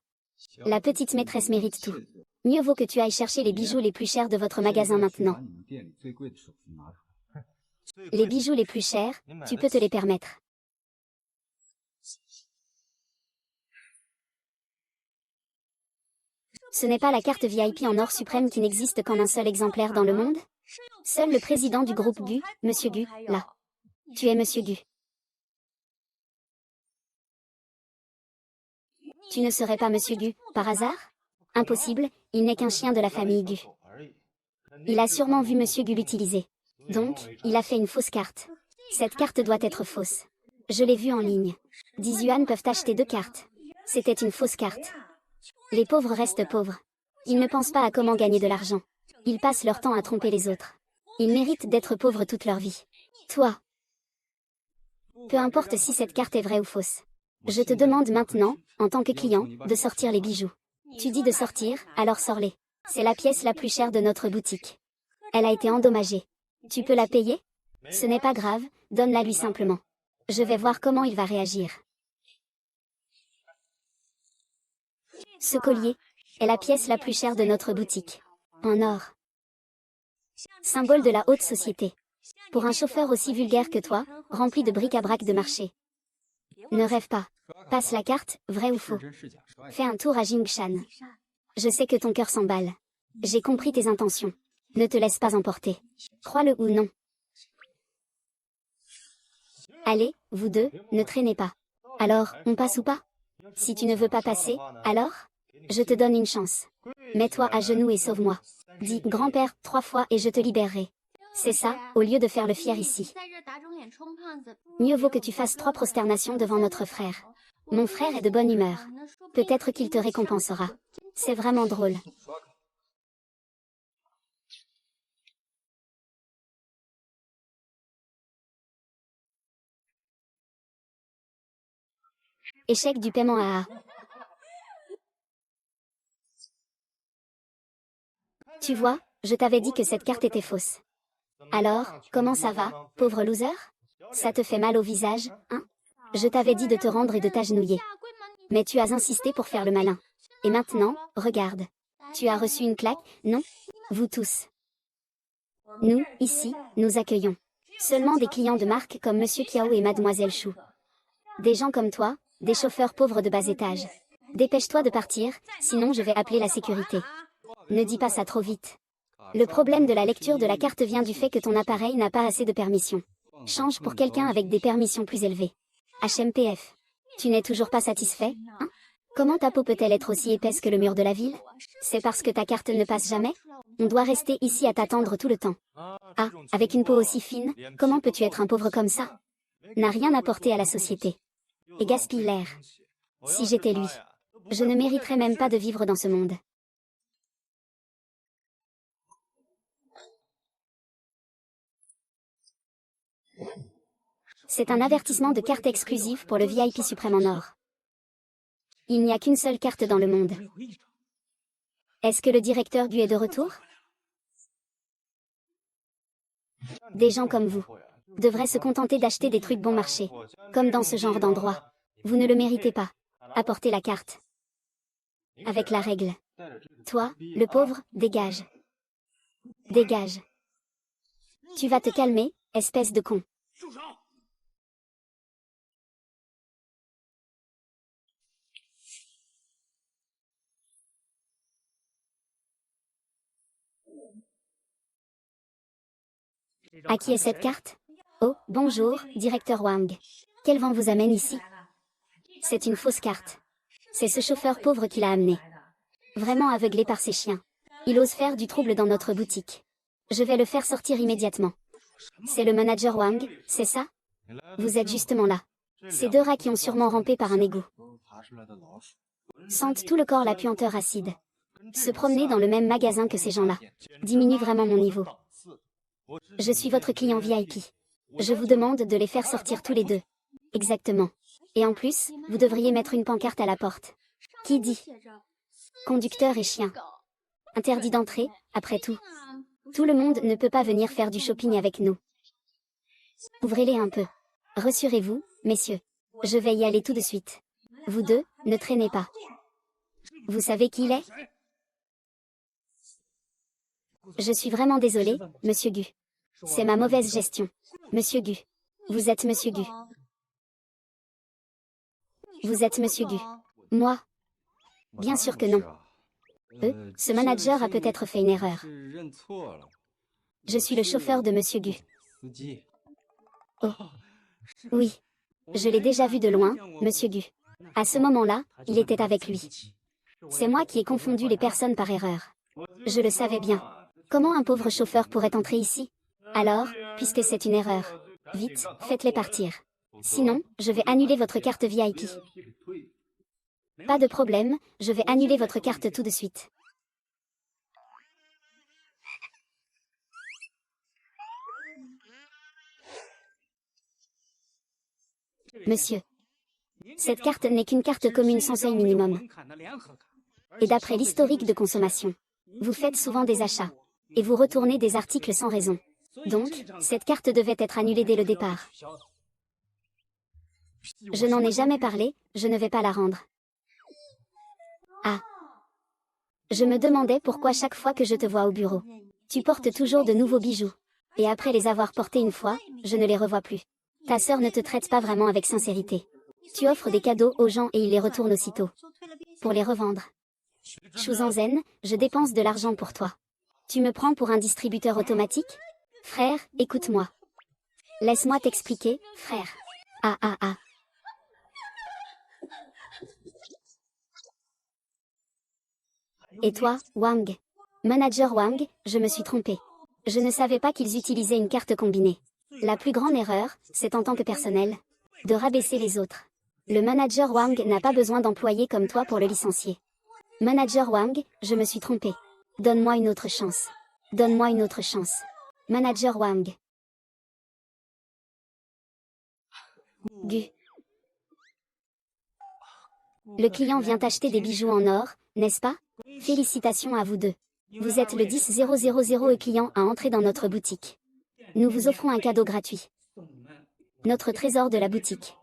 La petite maîtresse mérite tout. Mieux vaut que tu ailles chercher les bijoux les plus chers de votre magasin maintenant. Les bijoux les plus chers, tu peux te les permettre. Ce n'est pas la carte VIP en or suprême qui n'existe qu'en un seul exemplaire dans le monde? Seul le président du groupe Gu, Monsieur Gu, là. Tu es Monsieur Gu. Tu ne serais pas Monsieur Gu, par hasard? Impossible, il n'est qu'un chien de la famille Gu. Il a sûrement vu Monsieur Gu l'utiliser. Donc, il a fait une fausse carte. Cette carte doit être fausse. Je l'ai vue en ligne. 10 yuan peuvent acheter 2 cartes. C'était une fausse carte. Les pauvres restent pauvres. Ils ne pensent pas à comment gagner de l'argent. Ils passent leur temps à tromper les autres. Ils méritent d'être pauvres toute leur vie. Toi. Peu importe si cette carte est vraie ou fausse. Je te demande maintenant, en tant que client, de sortir les bijoux. Tu dis de sortir, alors sors-les. C'est la pièce la plus chère de notre boutique. Elle a été endommagée. Tu peux la payer? Ce n'est pas grave, donne-la lui simplement. Je vais voir comment il va réagir. Ce collier est la pièce la plus chère de notre boutique. En or. Symbole de la haute société. Pour un chauffeur aussi vulgaire que toi, rempli de bric-à-brac de marché. Ne rêve pas. Passe la carte, vrai ou faux. Fais un tour à Jingshan. Je sais que ton cœur s'emballe. J'ai compris tes intentions. Ne te laisse pas emporter. Crois-le ou non. Allez, vous deux, ne traînez pas. Alors, on passe ou pas? Si tu ne veux pas passer, alors? Je te donne une chance. Mets-toi à genoux et sauve-moi. Dis grand-père 3 fois et je te libérerai. C'est ça, au lieu de faire le fier ici. Mieux vaut que tu fasses 3 prosternations devant notre frère. Mon frère est de bonne humeur. Peut-être qu'il te récompensera. C'est vraiment drôle. Échec du paiement à A. Tu vois, je t'avais dit que cette carte était fausse. Alors, comment ça va, pauvre loser? Ça te fait mal au visage, hein? Je t'avais dit de te rendre et de t'agenouiller. Mais tu as insisté pour faire le malin. Et maintenant, regarde. Tu as reçu une claque, non? Vous tous. Nous, ici, nous accueillons seulement des clients de marque comme Monsieur Kiao et Mademoiselle Chou. Des gens comme toi, des chauffeurs pauvres de bas étage. Dépêche-toi de partir, sinon je vais appeler la sécurité. Ne dis pas ça trop vite. Le problème de la lecture de la carte vient du fait que ton appareil n'a pas assez de permissions. Change pour quelqu'un avec des permissions plus élevées. HMPF. Tu n'es toujours pas satisfait, hein? Comment ta peau peut-elle être aussi épaisse que le mur de la ville? C'est parce que ta carte ne passe jamais? On doit rester ici à t'attendre tout le temps. Ah, avec une peau aussi fine, comment peux-tu être un pauvre comme ça? N'a rien apporté à la société. Et gaspille l'air. Si j'étais lui, je ne mériterais même pas de vivre dans ce monde. C'est un avertissement de carte exclusive pour le VIP suprême en or. Il n'y a qu'une seule carte dans le monde. Est-ce que le directeur Gu est de retour? Des gens comme vous devraient se contenter d'acheter des trucs bon marché, comme dans ce genre d'endroit. Vous ne le méritez pas. Apportez la carte. Avec la règle. Toi, le pauvre, dégage. Dégage. Tu vas te calmer, espèce de con. À qui est cette carte? Oh, bonjour, directeur Wang. Quel vent vous amène ici? C'est une fausse carte. C'est ce chauffeur pauvre qui l'a amenée. Vraiment aveuglé par ses chiens. Il ose faire du trouble dans notre boutique. Je vais le faire sortir immédiatement. C'est le manager Wang, c'est ça? Vous êtes justement là. Ces deux rats qui ont sûrement rampé par un égout. Sentent tout le corps la puanteur acide. Se promener dans le même magasin que ces gens-là diminue vraiment mon niveau. Je suis votre client VIP. Je vous demande de les faire sortir tous les deux. Exactement. Et en plus, vous devriez mettre une pancarte à la porte. Qui dit? Conducteur et chien. Interdit d'entrer, après tout. Tout le monde ne peut pas venir faire du shopping avec nous. Ouvrez-les un peu. Rassurez-vous, messieurs. Je vais y aller tout de suite. Vous deux, ne traînez pas. Vous savez qui il est? Je suis vraiment désolé, Monsieur Gu. C'est ma mauvaise gestion. Monsieur Gu. Vous êtes Monsieur Gu. Vous êtes Monsieur Gu. Moi? Bien sûr que non. Ce manager a peut-être fait une erreur. Je suis le chauffeur de Monsieur Gu. Oh. Oui. Je l'ai déjà vu de loin, Monsieur Gu. À ce moment-là, il était avec lui. C'est moi qui ai confondu les personnes par erreur. Je le savais bien. Comment un pauvre chauffeur pourrait entrer ici? Alors, puisque c'est une erreur, vite, faites-les partir. Sinon, je vais annuler votre carte VIP. Pas de problème, je vais annuler votre carte tout de suite. Monsieur, cette carte n'est qu'une carte commune sans seuil minimum. Et d'après l'historique de consommation, vous faites souvent des achats. Et vous retournez des articles sans raison. Donc, cette carte devait être annulée dès le départ. Je n'en ai jamais parlé, je ne vais pas la rendre. Ah. Je me demandais pourquoi chaque fois que je te vois au bureau, tu portes toujours de nouveaux bijoux. Et après les avoir portés une fois, je ne les revois plus. Ta sœur ne te traite pas vraiment avec sincérité. Tu offres des cadeaux aux gens et ils les retournent aussitôt. Pour les revendre. Shuzan, je dépense de l'argent pour toi. Tu me prends pour un distributeur automatique? Frère, écoute-moi. Laisse-moi t'expliquer, frère. Ah. Et toi, Wang? Manager Wang, je me suis trompé. Je ne savais pas qu'ils utilisaient une carte combinée. La plus grande erreur, c'est en tant que personnel, de rabaisser les autres. Le manager Wang n'a pas besoin d'employés comme toi pour le licencier. Manager Wang, je me suis trompé. Donne-moi une autre chance. Donne-moi une autre chance. Manager Wang. Gu. Le client vient acheter des bijoux en or, n'est-ce pas? Félicitations à vous deux. Vous êtes le 10000 client à entrer dans notre boutique. Nous vous offrons un cadeau gratuit. Notre trésor de la boutique.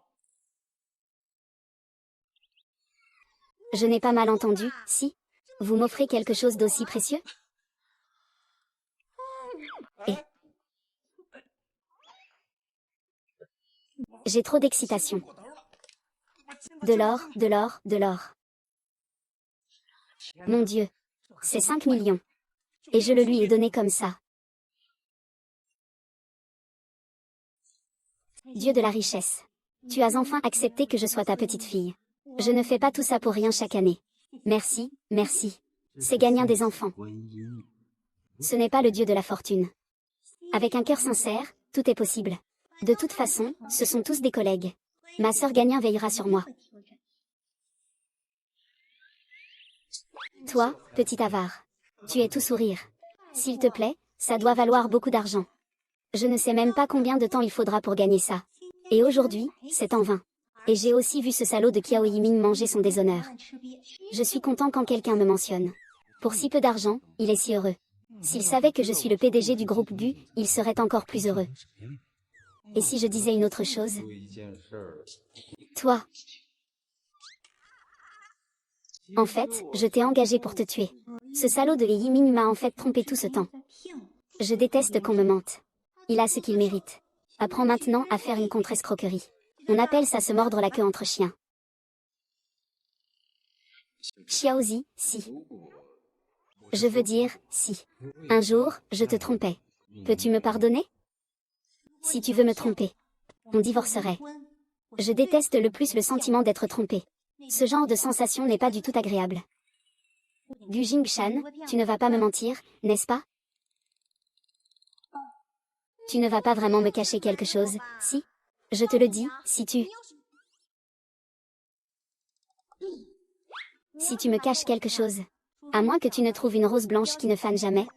Je n'ai pas mal entendu, si? Vous m'offrez quelque chose d'aussi précieux? Et j'ai trop d'excitation. De l'or, de l'or, de l'or. Mon Dieu. C'est 5 millions. Et je le lui ai donné comme ça. Dieu de la richesse. Tu as enfin accepté que je sois ta petite fille. Je ne fais pas tout ça pour rien chaque année. Merci, merci. C'est gagnant des enfants. Ce n'est pas le Dieu de la fortune. Avec un cœur sincère, tout est possible. De toute façon, ce sont tous des collègues. Ma sœur Gagnant veillera sur moi. Toi, petit avare. Tu es tout sourire. S'il te plaît, ça doit valoir beaucoup d'argent. Je ne sais même pas combien de temps il faudra pour gagner ça. Et aujourd'hui, c'est en vain. Et j'ai aussi vu ce salaud de Qiao Yiming manger son déshonneur. Je suis content quand quelqu'un me mentionne. Pour si peu d'argent, il est si heureux. S'il savait que je suis le PDG du groupe Bu, il serait encore plus heureux. Et si je disais une autre chose? Toi. En fait, je t'ai engagé pour te tuer. Ce salaud de Yiming m'a en fait trompé tout ce temps. Je déteste qu'on me mente. Il a ce qu'il mérite. Apprends maintenant à faire une contre-escroquerie. On appelle ça se mordre la queue entre chiens. Xiaozi, si. Je veux dire, si. Un jour, je te trompais. Peux-tu me pardonner? Si tu veux me tromper, on divorcerait. Je déteste le plus le sentiment d'être trompé. Ce genre de sensation n'est pas du tout agréable. Gu Jingshan, tu ne vas pas me mentir, n'est-ce pas? Tu ne vas pas vraiment me cacher quelque chose, si? Je te le dis, si tu me caches quelque chose. À moins que tu ne trouves une rose blanche qui ne fane jamais,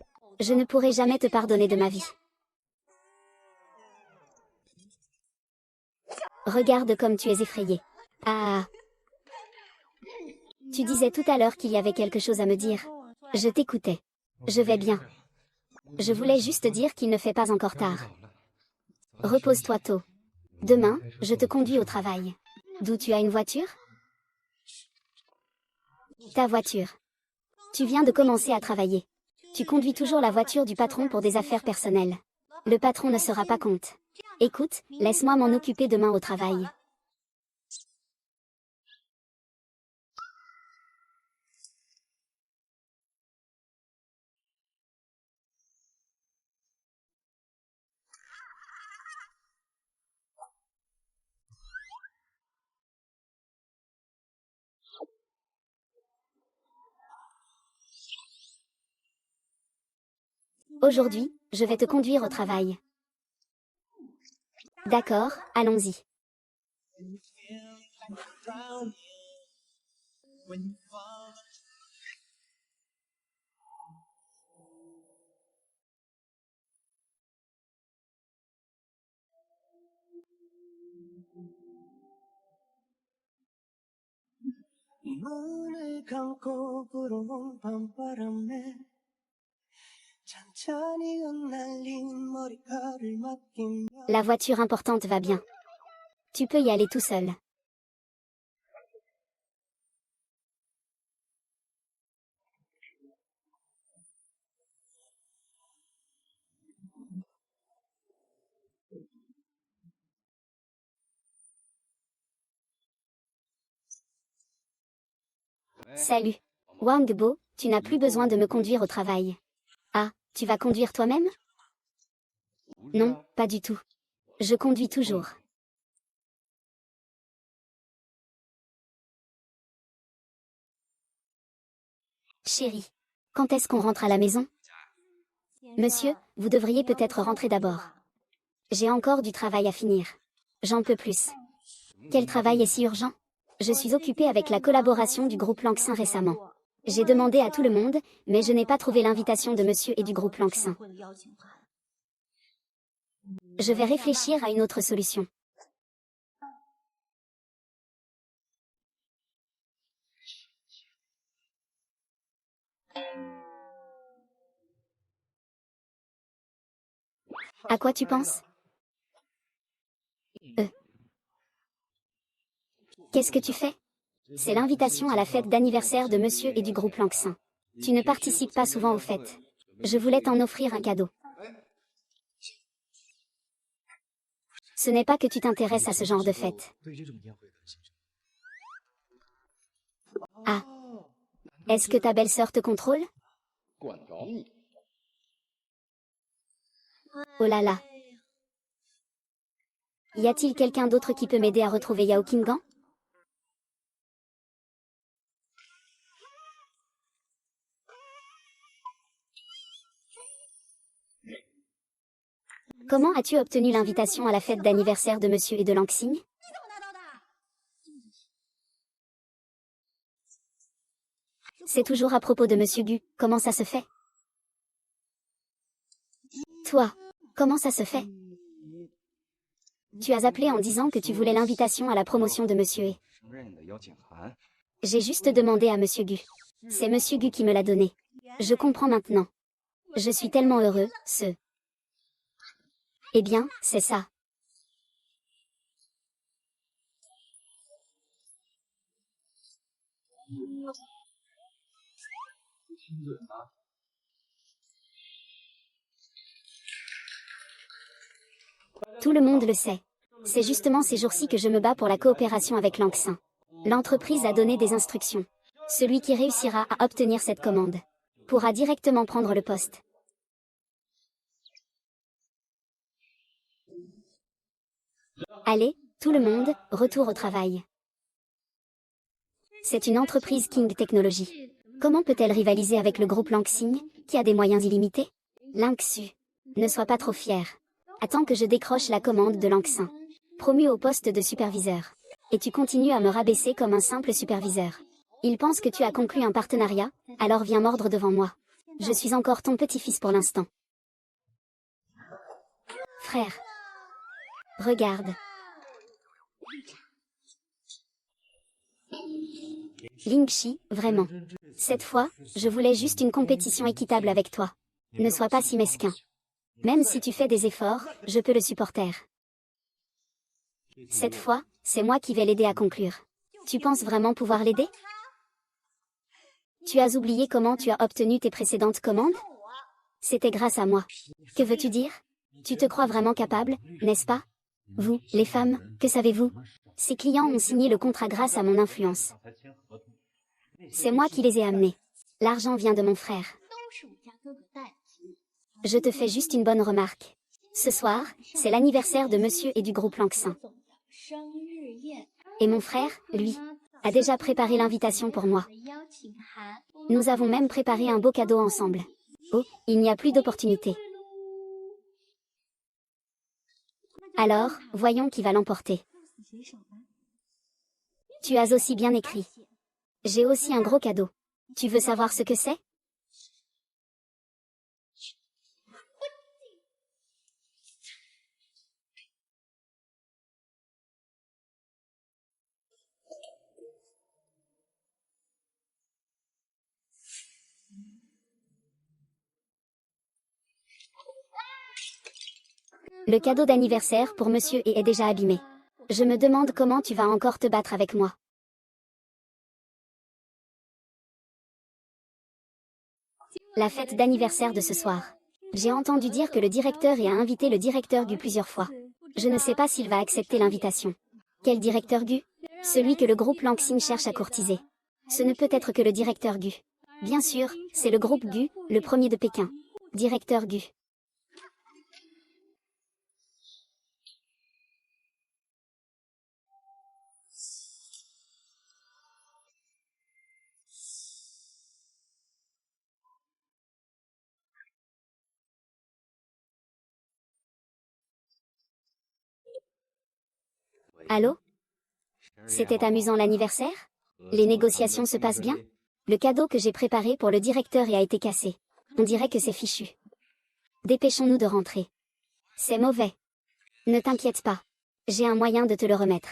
je ne pourrai jamais te pardonner de ma vie. Regarde comme tu es effrayé. Ah. Tu disais tout à l'heure qu'il y avait quelque chose à me dire. Je t'écoutais. Je vais bien. Je voulais juste dire qu'il ne fait pas encore tard. Repose-toi tôt. Demain, je te conduis au travail. D'où tu as une voiture? Ta voiture. Tu viens de commencer à travailler. Tu conduis toujours la voiture du patron pour des affaires personnelles. Le patron ne sera pas compte. Écoute, laisse-moi m'en occuper demain au travail. Aujourd'hui, je vais te conduire au travail. D'accord, allons-y. 눈을 감고 불어온 밤바람에 천천히 흩날린 머리카락을 맡기며 La voiture importante va bien. Tu peux y aller tout seul. Salut. Wang Bo, tu n'as plus besoin de me conduire au travail. Ah, tu vas conduire toi-même? Non, pas du tout. Je conduis toujours. Chérie, quand est-ce qu'on rentre à la maison? Monsieur, vous devriez peut-être rentrer d'abord. J'ai encore du travail à finir. J'en peux plus. Quel travail est si urgent? Je suis occupée avec la collaboration du groupe Lanxin récemment. J'ai demandé à tout le monde, mais je n'ai pas trouvé l'invitation de monsieur et du groupe Lanxin. Je vais réfléchir à une autre solution. À quoi tu penses? Qu'est-ce que tu fais? C'est l'invitation à la fête d'anniversaire de monsieur et du groupe Lanxin. Tu ne participes pas souvent aux fêtes. Je voulais t'en offrir un cadeau. Ce n'est pas que tu t'intéresses à ce genre de fête. Ah. Est-ce que ta belle-sœur te contrôle? Oh là là. Y a-t-il quelqu'un d'autre qui peut m'aider à retrouver Yao Qinggan? Comment as-tu obtenu l'invitation à la fête d'anniversaire de monsieur et de Lanxing? C'est toujours à propos de monsieur Gu, comment ça se fait? Toi, comment ça se fait? Tu as appelé en disant que tu voulais l'invitation à la promotion de monsieur E. J'ai juste demandé à monsieur Gu. C'est monsieur Gu qui me l'a donné. Je comprends maintenant. Je suis tellement heureux, Eh bien, c'est ça. Tout le monde le sait. C'est justement ces jours-ci que je me bats pour la coopération avec Lanxin. L'entreprise a donné des instructions. Celui qui réussira à obtenir cette commande pourra directement prendre le poste. Allez, tout le monde, retour au travail. C'est une entreprise King Technology. Comment peut-elle rivaliser avec le groupe Lanxing, qui a des moyens illimités? Lanxu. Ne sois pas trop fier. Attends que je décroche la commande de Lanxin. Promu au poste de superviseur. Et tu continues à me rabaisser comme un simple superviseur. Il pense que tu as conclu un partenariat, alors viens mordre devant moi. Je suis encore ton petit-fils pour l'instant. Frère. Regarde. Lingxi, vraiment. Cette fois, je voulais juste une compétition équitable avec toi. Ne sois pas si mesquin. Même si tu fais des efforts, je peux le supporter. Cette fois, c'est moi qui vais l'aider à conclure. Tu penses vraiment pouvoir l'aider? Tu as oublié comment tu as obtenu tes précédentes commandes? C'était grâce à moi. Que veux-tu dire? Tu te crois vraiment capable, n'est-ce pas? Vous, les femmes, que savez-vous? Ces clients ont signé le contrat grâce à mon influence. C'est moi qui les ai amenés. L'argent vient de mon frère. Je te fais juste une bonne remarque. Ce soir, c'est l'anniversaire de monsieur et du groupe Lanxin. Et mon frère, lui, a déjà préparé l'invitation pour moi. Nous avons même préparé un beau cadeau ensemble. Oh, il n'y a plus d'opportunité. Alors, voyons qui va l'emporter. Tu as aussi bien écrit. J'ai aussi un gros cadeau. Tu veux savoir ce que c'est? Le cadeau d'anniversaire pour monsieur est déjà abîmé. Je me demande comment tu vas encore te battre avec moi. La fête d'anniversaire de ce soir. J'ai entendu dire que le directeur a invité le directeur Gu plusieurs fois. Je ne sais pas s'il va accepter l'invitation. Quel directeur Gu? Celui que le groupe Lanxin cherche à courtiser. Ce ne peut être que le directeur Gu. Bien sûr, c'est le groupe Gu, le premier de Pékin. Directeur Gu. Allô? C'était amusant l'anniversaire? Les négociations se passent bien? Le cadeau que j'ai préparé pour le directeur a été cassé. On dirait que c'est fichu. Dépêchons-nous de rentrer. C'est mauvais. Ne t'inquiète pas. J'ai un moyen de te le remettre.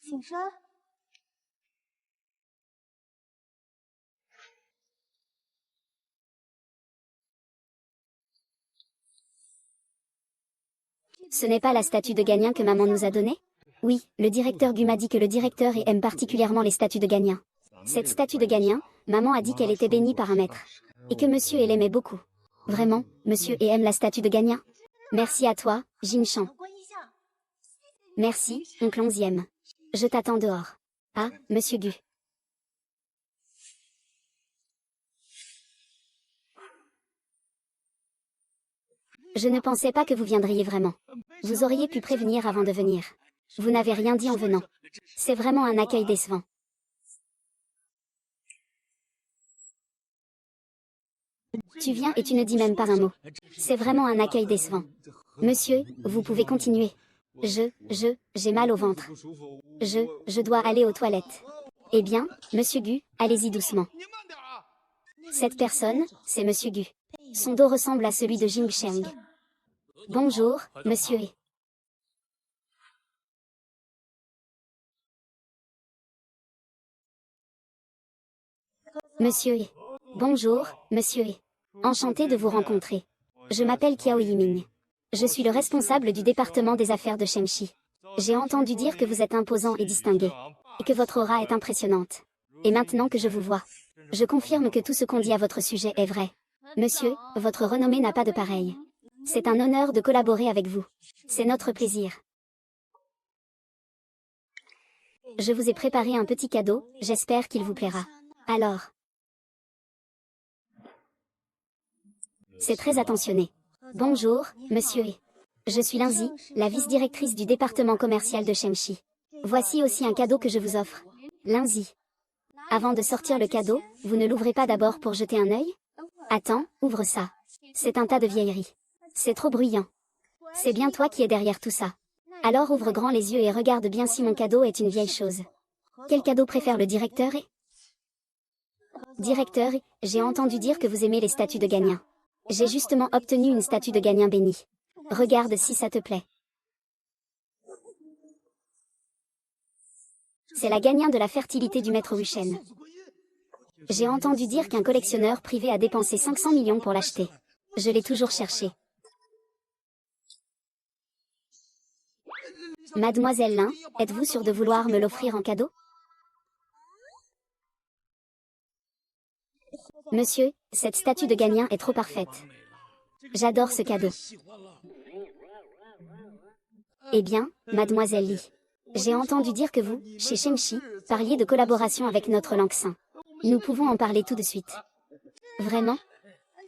请说。Ce n'est pas la statue de gagnant que maman nous a donnée? Oui, le directeur Gu m'a dit que le directeur aime particulièrement les statues de gagnant. Cette statue de gagnant, maman a dit qu'elle était bénie par un maître. Et que monsieur elle l'aimait beaucoup. Vraiment, monsieur et aime la statue de gagnant? Merci à toi, Jin Chan. Merci, oncle 11e. Je t'attends dehors. Ah, monsieur Gu. Je ne pensais pas que vous viendriez vraiment. Vous auriez pu prévenir avant de venir. Vous n'avez rien dit en venant. C'est vraiment un accueil décevant. Tu viens et tu ne dis même pas un mot. C'est vraiment un accueil décevant. Monsieur, vous pouvez continuer. J'ai mal au ventre. Je dois aller aux toilettes. Eh bien, monsieur Gu, allez-y doucement. Cette personne, c'est monsieur Gu. Son dos ressemble à celui de Jing Sheng. Bonjour, monsieur E. Monsieur E. Bonjour, monsieur E. Enchanté de vous rencontrer. Je m'appelle Kiao Yiming. Je suis le responsable du département des affaires de Shengxi. J'ai entendu dire que vous êtes imposant et distingué. Et que votre aura est impressionnante. Et maintenant que je vous vois, je confirme que tout ce qu'on dit à votre sujet est vrai. Monsieur, votre renommée n'a pas de pareil. C'est un honneur de collaborer avec vous. C'est notre plaisir. Je vous ai préparé un petit cadeau, j'espère qu'il vous plaira. Alors. C'est très attentionné. Bonjour, monsieur E. Je suis Linzi, la vice-directrice du département commercial de Shengxi. Voici aussi un cadeau que je vous offre. Linzi. Avant de sortir le cadeau, vous ne l'ouvrez pas d'abord pour jeter un œil? Attends, ouvre ça. C'est un tas de vieilleries. C'est trop bruyant. C'est bien toi qui es derrière tout ça. Alors ouvre grand les yeux et regarde bien si mon cadeau est une vieille chose. Quel cadeau préfère le directeur E? Directeur, j'ai entendu dire que vous aimez les statues de gagnants. J'ai justement obtenu une statue de gagnant bénie. Regarde si ça te plaît. C'est la gagnante de la fertilité du maître Wuchen. J'ai entendu dire qu'un collectionneur privé a dépensé 500 millions pour l'acheter. Je l'ai toujours cherché. Mademoiselle Lin, êtes-vous sûre de vouloir me l'offrir en cadeau? Monsieur, cette statue de gagnant est trop parfaite. J'adore ce cadeau. Eh bien, mademoiselle Li, j'ai entendu dire que vous, chez Shengxi, parliez de collaboration avec notre langue saint. Nous pouvons en parler tout de suite. Vraiment?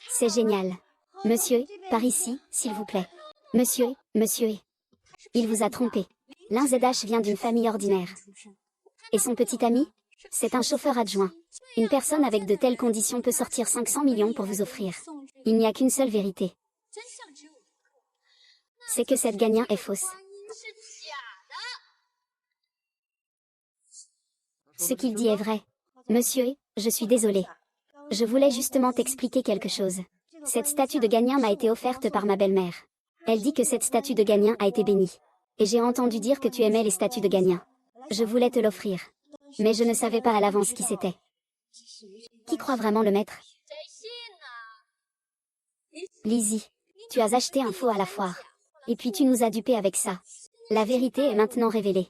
C'est génial. Monsieur, par ici, s'il vous plaît. Monsieur, il vous a trompé. Lin ZH vient d'une famille ordinaire. Et son petit ami? C'est un chauffeur adjoint. Une personne avec de telles conditions peut sortir 500 millions pour vous offrir. Il n'y a qu'une seule vérité. C'est que cette gagnante est fausse. Ce qu'il dit est vrai. Monsieur, je suis désolé. Je voulais justement t'expliquer quelque chose. Cette statue de gagnant m'a été offerte par ma belle-mère. Elle dit que cette statue de gagnant a été bénie. Et j'ai entendu dire que tu aimais les statues de gagnant. Je voulais te l'offrir. Mais je ne savais pas à l'avance qui c'était. Qui croit vraiment le maître? Lizzie, tu as acheté un faux à la foire. Et puis tu nous as dupés avec ça. La vérité est maintenant révélée.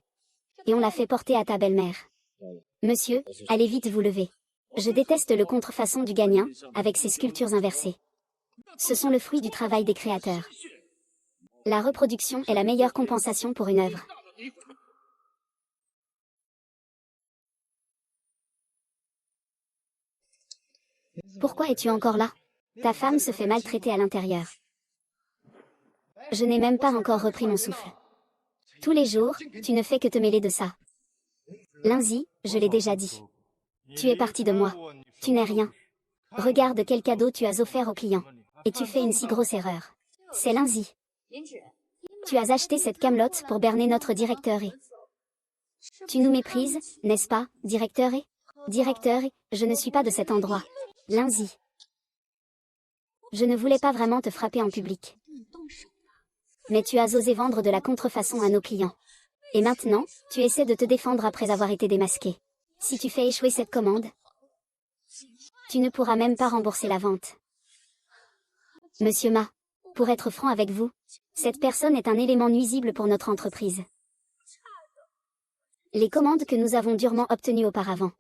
Et on l'a fait porter à ta belle-mère. Monsieur, allez vite vous lever. Je déteste le contrefaçon du gagnant, avec ses sculptures inversées. Ce sont le fruit du travail des créateurs. La reproduction est la meilleure compensation pour une œuvre. Pourquoi es-tu encore là? Ta femme se fait maltraiter à l'intérieur. Je n'ai même pas encore repris mon souffle. Tous les jours, tu ne fais que te mêler de ça. Linzi, je l'ai déjà dit. Tu es parti de moi. Tu n'es rien. Regarde quel cadeau tu as offert au client. Et tu fais une si grosse erreur. C'est Linzi. Tu as acheté cette camelote pour berner notre directeur et... Tu nous méprises, n'est-ce pas, directeur et... Directeur et... Je ne suis pas de cet endroit. Linzi. Je ne voulais pas vraiment te frapper en public. Mais tu as osé vendre de la contrefaçon à nos clients. Et maintenant, tu essaies de te défendre après avoir été démasqué. Si tu fais échouer cette commande, tu ne pourras même pas rembourser la vente. Monsieur Ma, pour être franc avec vous, cette personne est un élément nuisible pour notre entreprise. Les commandes que nous avons durement obtenues auparavant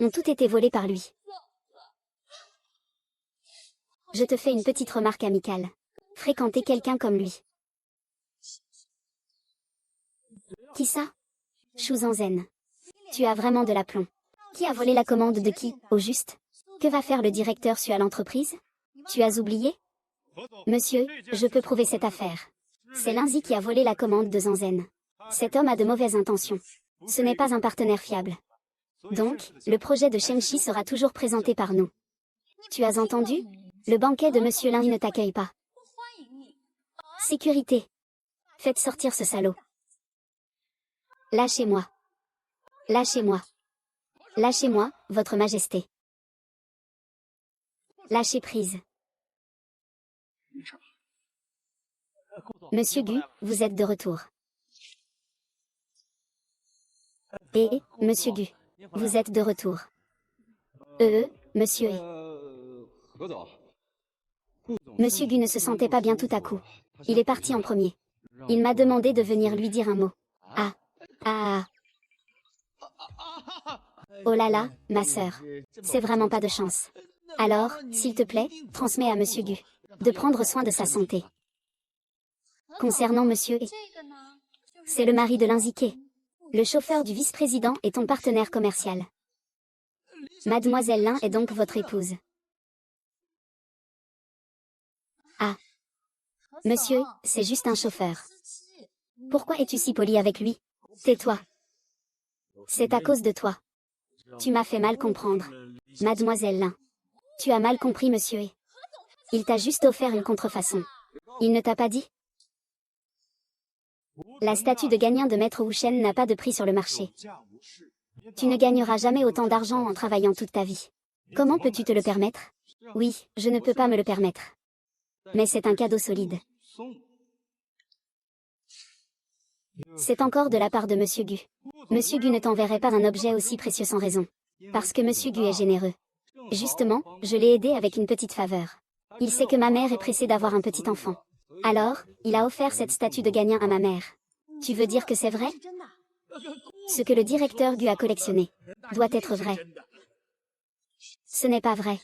ont toutes été volées par lui. Je te fais une petite remarque amicale. Fréquenter quelqu'un comme lui. Qui ça? Shuzan. Tu as vraiment de l'aplomb. Qui a volé la commande de qui, au juste? Que va faire le directeur Su à l'entreprise? Tu as oublié? Monsieur, je peux prouver cette affaire. C'est Linzi qui a volé la commande de Zanzen. Cet homme a de mauvaises intentions. Ce n'est pas un partenaire fiable. Donc, le projet de Shenchi sera toujours présenté par nous. Tu as entendu? Le banquet de Monsieur Lin ne t'accueille pas. Sécurité. Faites sortir ce salaud. Lâchez-moi. Lâchez-moi. Lâchez-moi, Votre Majesté. Lâchez prise. Monsieur Gu, vous êtes de retour. Et, Monsieur Gu, vous êtes de retour. Monsieur Monsieur Gu ne se sentait pas bien tout à coup. Il est parti en premier. Il m'a demandé de venir lui dire un mot. Ah. Ah. Oh là là, ma sœur. C'est vraiment pas de chance. Alors, s'il te plaît, transmets à Monsieur Gu de prendre soin de sa santé. Concernant Monsieur c'est le mari de Linziké. Le chauffeur du vice-président est ton partenaire commercial. Mademoiselle Lin est donc votre épouse. Ah. Monsieur, c'est juste un chauffeur. Pourquoi es-tu si poli avec lui? Tais-toi. C'est à cause de toi. Tu m'as fait mal comprendre. Mademoiselle Lin. Tu as mal compris, monsieur. Il t'a juste offert une contrefaçon. Il ne t'a pas dit? La statue de gagnant de Maître Wuchen n'a pas de prix sur le marché. Tu ne gagneras jamais autant d'argent en travaillant toute ta vie. Comment peux-tu te le permettre? Oui, je ne peux pas me le permettre. Mais c'est un cadeau solide. C'est encore de la part de Monsieur Gu. Monsieur Gu ne t'enverrait pas un objet aussi précieux sans raison. Parce que Monsieur Gu est généreux. Justement, je l'ai aidé avec une petite faveur. Il sait que ma mère est pressée d'avoir un petit enfant. Alors, il a offert cette statue de gagnant à ma mère. Tu veux dire que c'est vrai? Ce que le directeur Gu a collectionné doit être vrai. Ce n'est pas vrai.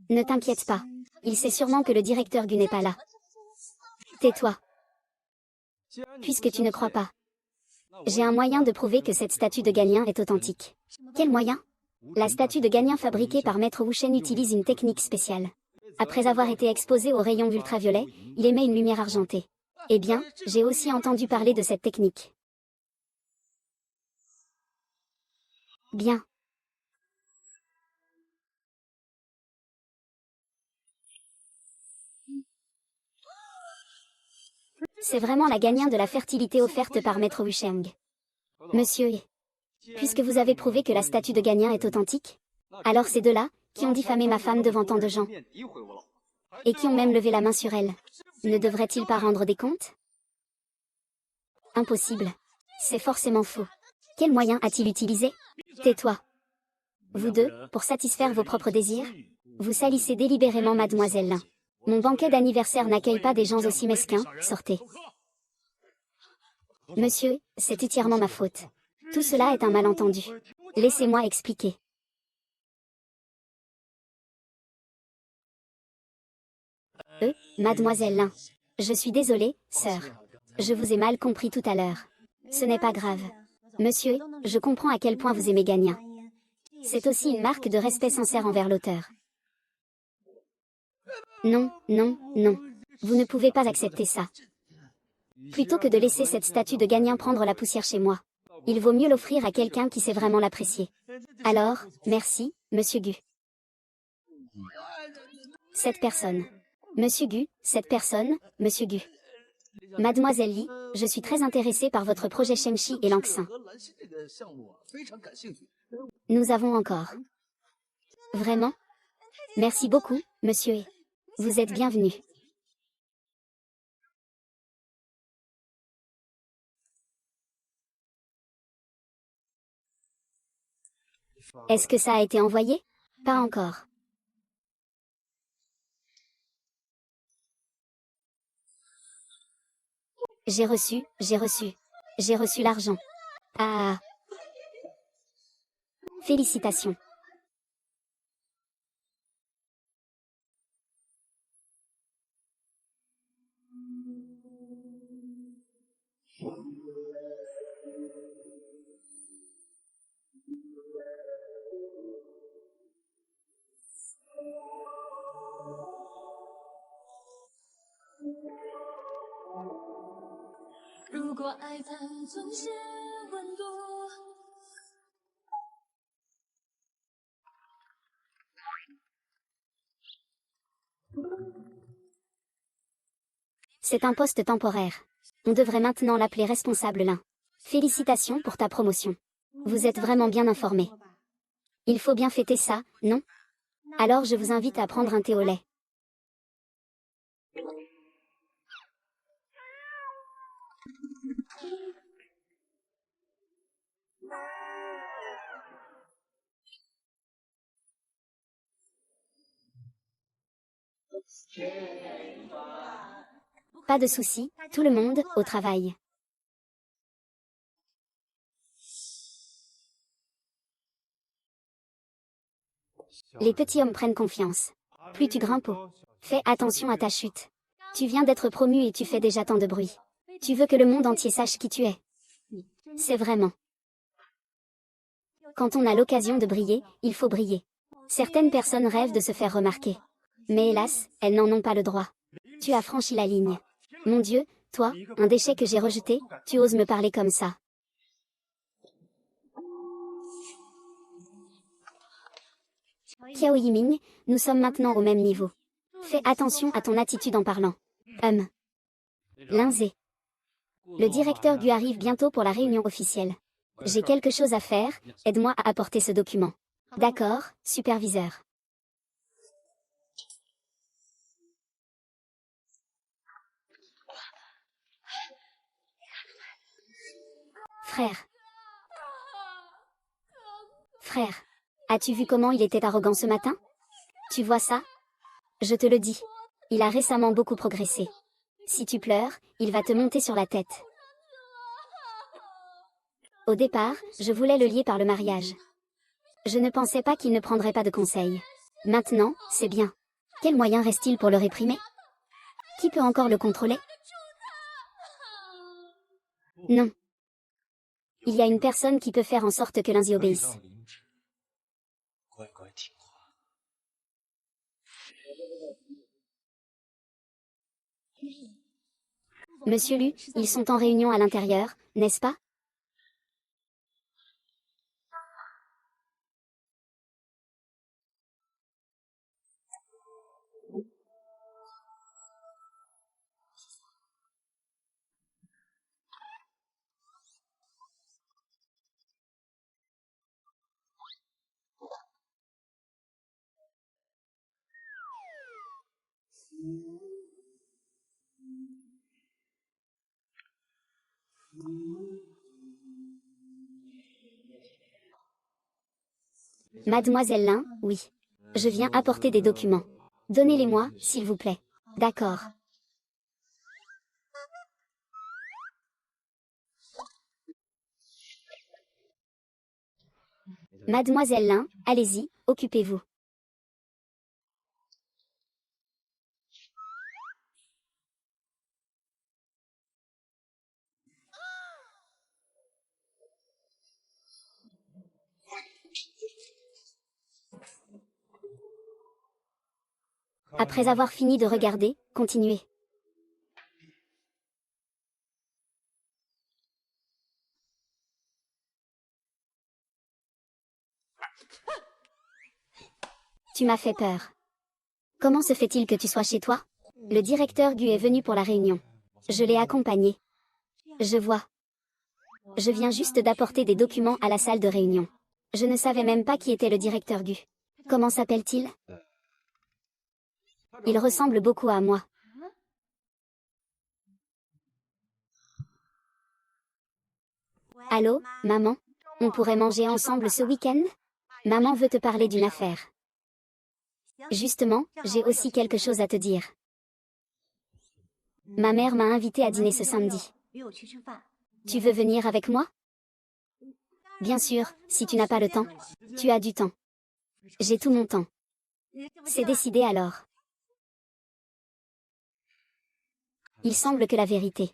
Ne t'inquiète pas. Il sait sûrement que le directeur Gu n'est pas là. Tais-toi. Puisque tu ne crois pas. J'ai un moyen de prouver que cette statue de gagnant est authentique. Quel moyen? La statue de gagnant fabriquée par Maître Wuchen utilise une technique spéciale. Après avoir été exposé aux rayons ultraviolets, il émet une lumière argentée. Eh bien, j'ai aussi entendu parler de cette technique. Bien. C'est vraiment la gagnante de la fertilité offerte par Maître Wucheng. Monsieur, puisque vous avez prouvé que la statue de gagnant est authentique, alors ces deux-là, qui ont diffamé ma femme devant tant de gens, et qui ont même levé la main sur elle, ne devraient-ils pas rendre des comptes? Impossible. C'est forcément faux. Quel moyen a-t-il utilisé? Tais-toi. Vous deux, pour satisfaire vos propres désirs, vous salissez délibérément Mademoiselle Lin. Mon banquet d'anniversaire n'accueille pas des gens aussi mesquins, sortez. Monsieur, c'est entièrement ma faute. Tout cela est un malentendu. Laissez-moi expliquer. Mademoiselle Lin. Je suis désolée, sœur. Je vous ai mal compris tout à l'heure. Ce n'est pas grave. Monsieur, je comprends à quel point vous aimez Gagnon. C'est aussi une marque de respect sincère envers l'auteur. Non, non, non. Vous ne pouvez pas accepter ça. Plutôt que de laisser cette statue de Gagnon prendre la poussière chez moi, il vaut mieux l'offrir à quelqu'un qui sait vraiment l'apprécier. Alors, merci, Monsieur Gu. Cette personne. Monsieur Gu, cette personne, Monsieur Gu. Mademoiselle Li, je suis très intéressée par votre projet Shenchi et Langxin. Nous avons encore. Vraiment? Merci beaucoup, monsieur. Vous êtes bienvenu. Est-ce que ça a été envoyé? Pas encore. J'ai reçu, j'ai reçu. J'ai reçu l'argent. Ah, félicitations. C'est un poste temporaire. On devrait maintenant l'appeler responsable l'un. Félicitations pour ta promotion. Vous êtes vraiment bien informé. Il faut bien fêter ça, non? Alors je vous invite à prendre un thé au lait. Pas de souci, tout le monde, au travail. Les petits hommes prennent confiance. Plus tu grimpes haut. Fais attention à ta chute. Tu viens d'être promu et tu fais déjà tant de bruit. Tu veux que le monde entier sache qui tu es. C'est vraiment. Quand on a l'occasion de briller, il faut briller. Certaines personnes rêvent de se faire remarquer. Mais hélas, elles n'en ont pas le droit. Tu as franchi la ligne. Mon Dieu, toi, un déchet que j'ai rejeté, tu oses me parler comme ça. Xiao Yiming, nous sommes maintenant au même niveau. Fais attention à ton attitude en parlant. Lindsay. Le directeur Gu arrive bientôt pour la réunion officielle. J'ai quelque chose à faire, aide-moi à apporter ce document. D'accord, superviseur. Frère. Frère. As-tu vu comment il était arrogant ce matin? Tu vois ça? Je te le dis. Il a récemment beaucoup progressé. Si tu pleures, il va te monter sur la tête. Au départ, je voulais le lier par le mariage. Je ne pensais pas qu'il ne prendrait pas de conseils. Maintenant, c'est bien. Quel moyen reste-t-il pour le réprimer? Qui peut encore le contrôler? Non. Il y a une personne qui peut faire en sorte que Lindsay obéisse. Monsieur Lu, ils sont en réunion à l'intérieur, n'est-ce pas? Mademoiselle Lin, oui. Je viens apporter des documents. Donnez-les-moi, s'il vous plaît. D'accord. Mademoiselle Lin, allez-y, occupez-vous. Après avoir fini de regarder, continuez. Tu m'as fait peur. Comment se fait-il que tu sois chez toi? Le directeur Gu est venu pour la réunion. Je l'ai accompagné. Je vois. Je viens juste d'apporter des documents à la salle de réunion. Je ne savais même pas qui était le directeur Gu. Comment s'appelle-t-il? Il ressemble beaucoup à moi. Allô, maman? On pourrait manger ensemble ce week-end? Maman veut te parler d'une affaire. Justement, j'ai aussi quelque chose à te dire. Ma mère m'a invité à dîner ce samedi. Tu veux venir avec moi? Bien sûr, si tu n'as pas le temps. Tu as du temps. J'ai tout mon temps. C'est décidé alors. Il semble que la vérité.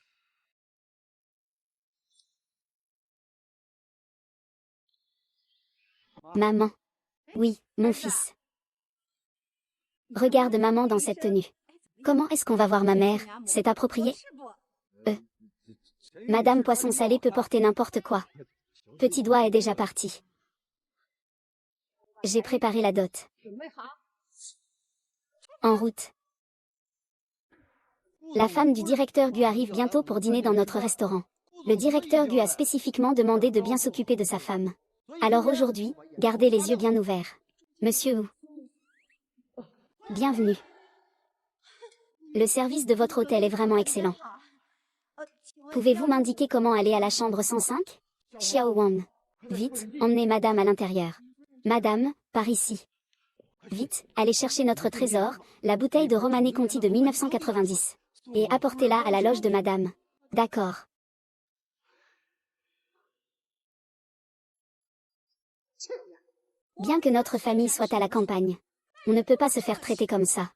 Maman. Oui, mon fils. Regarde maman dans cette tenue. Comment est-ce qu'on va voir ma mère? C'est approprié? Madame Poisson Salé peut porter n'importe quoi. Petit doigt est déjà parti. J'ai préparé la dot. En route. La femme du directeur Gu arrive bientôt pour dîner dans notre restaurant. Le directeur Gu a spécifiquement demandé de bien s'occuper de sa femme. Alors aujourd'hui, gardez les yeux bien ouverts. Monsieur Wu. Bienvenue. Le service de votre hôtel est vraiment excellent. Pouvez-vous m'indiquer comment aller à la chambre 105? Xiao Wang. Vite, emmenez madame à l'intérieur. Madame, par ici. Vite, allez chercher notre trésor, la bouteille de Romanée Conti de 1990. Et apportez-la à la loge de madame. D'accord. Bien que notre famille soit à la campagne, on ne peut pas se faire traiter comme ça.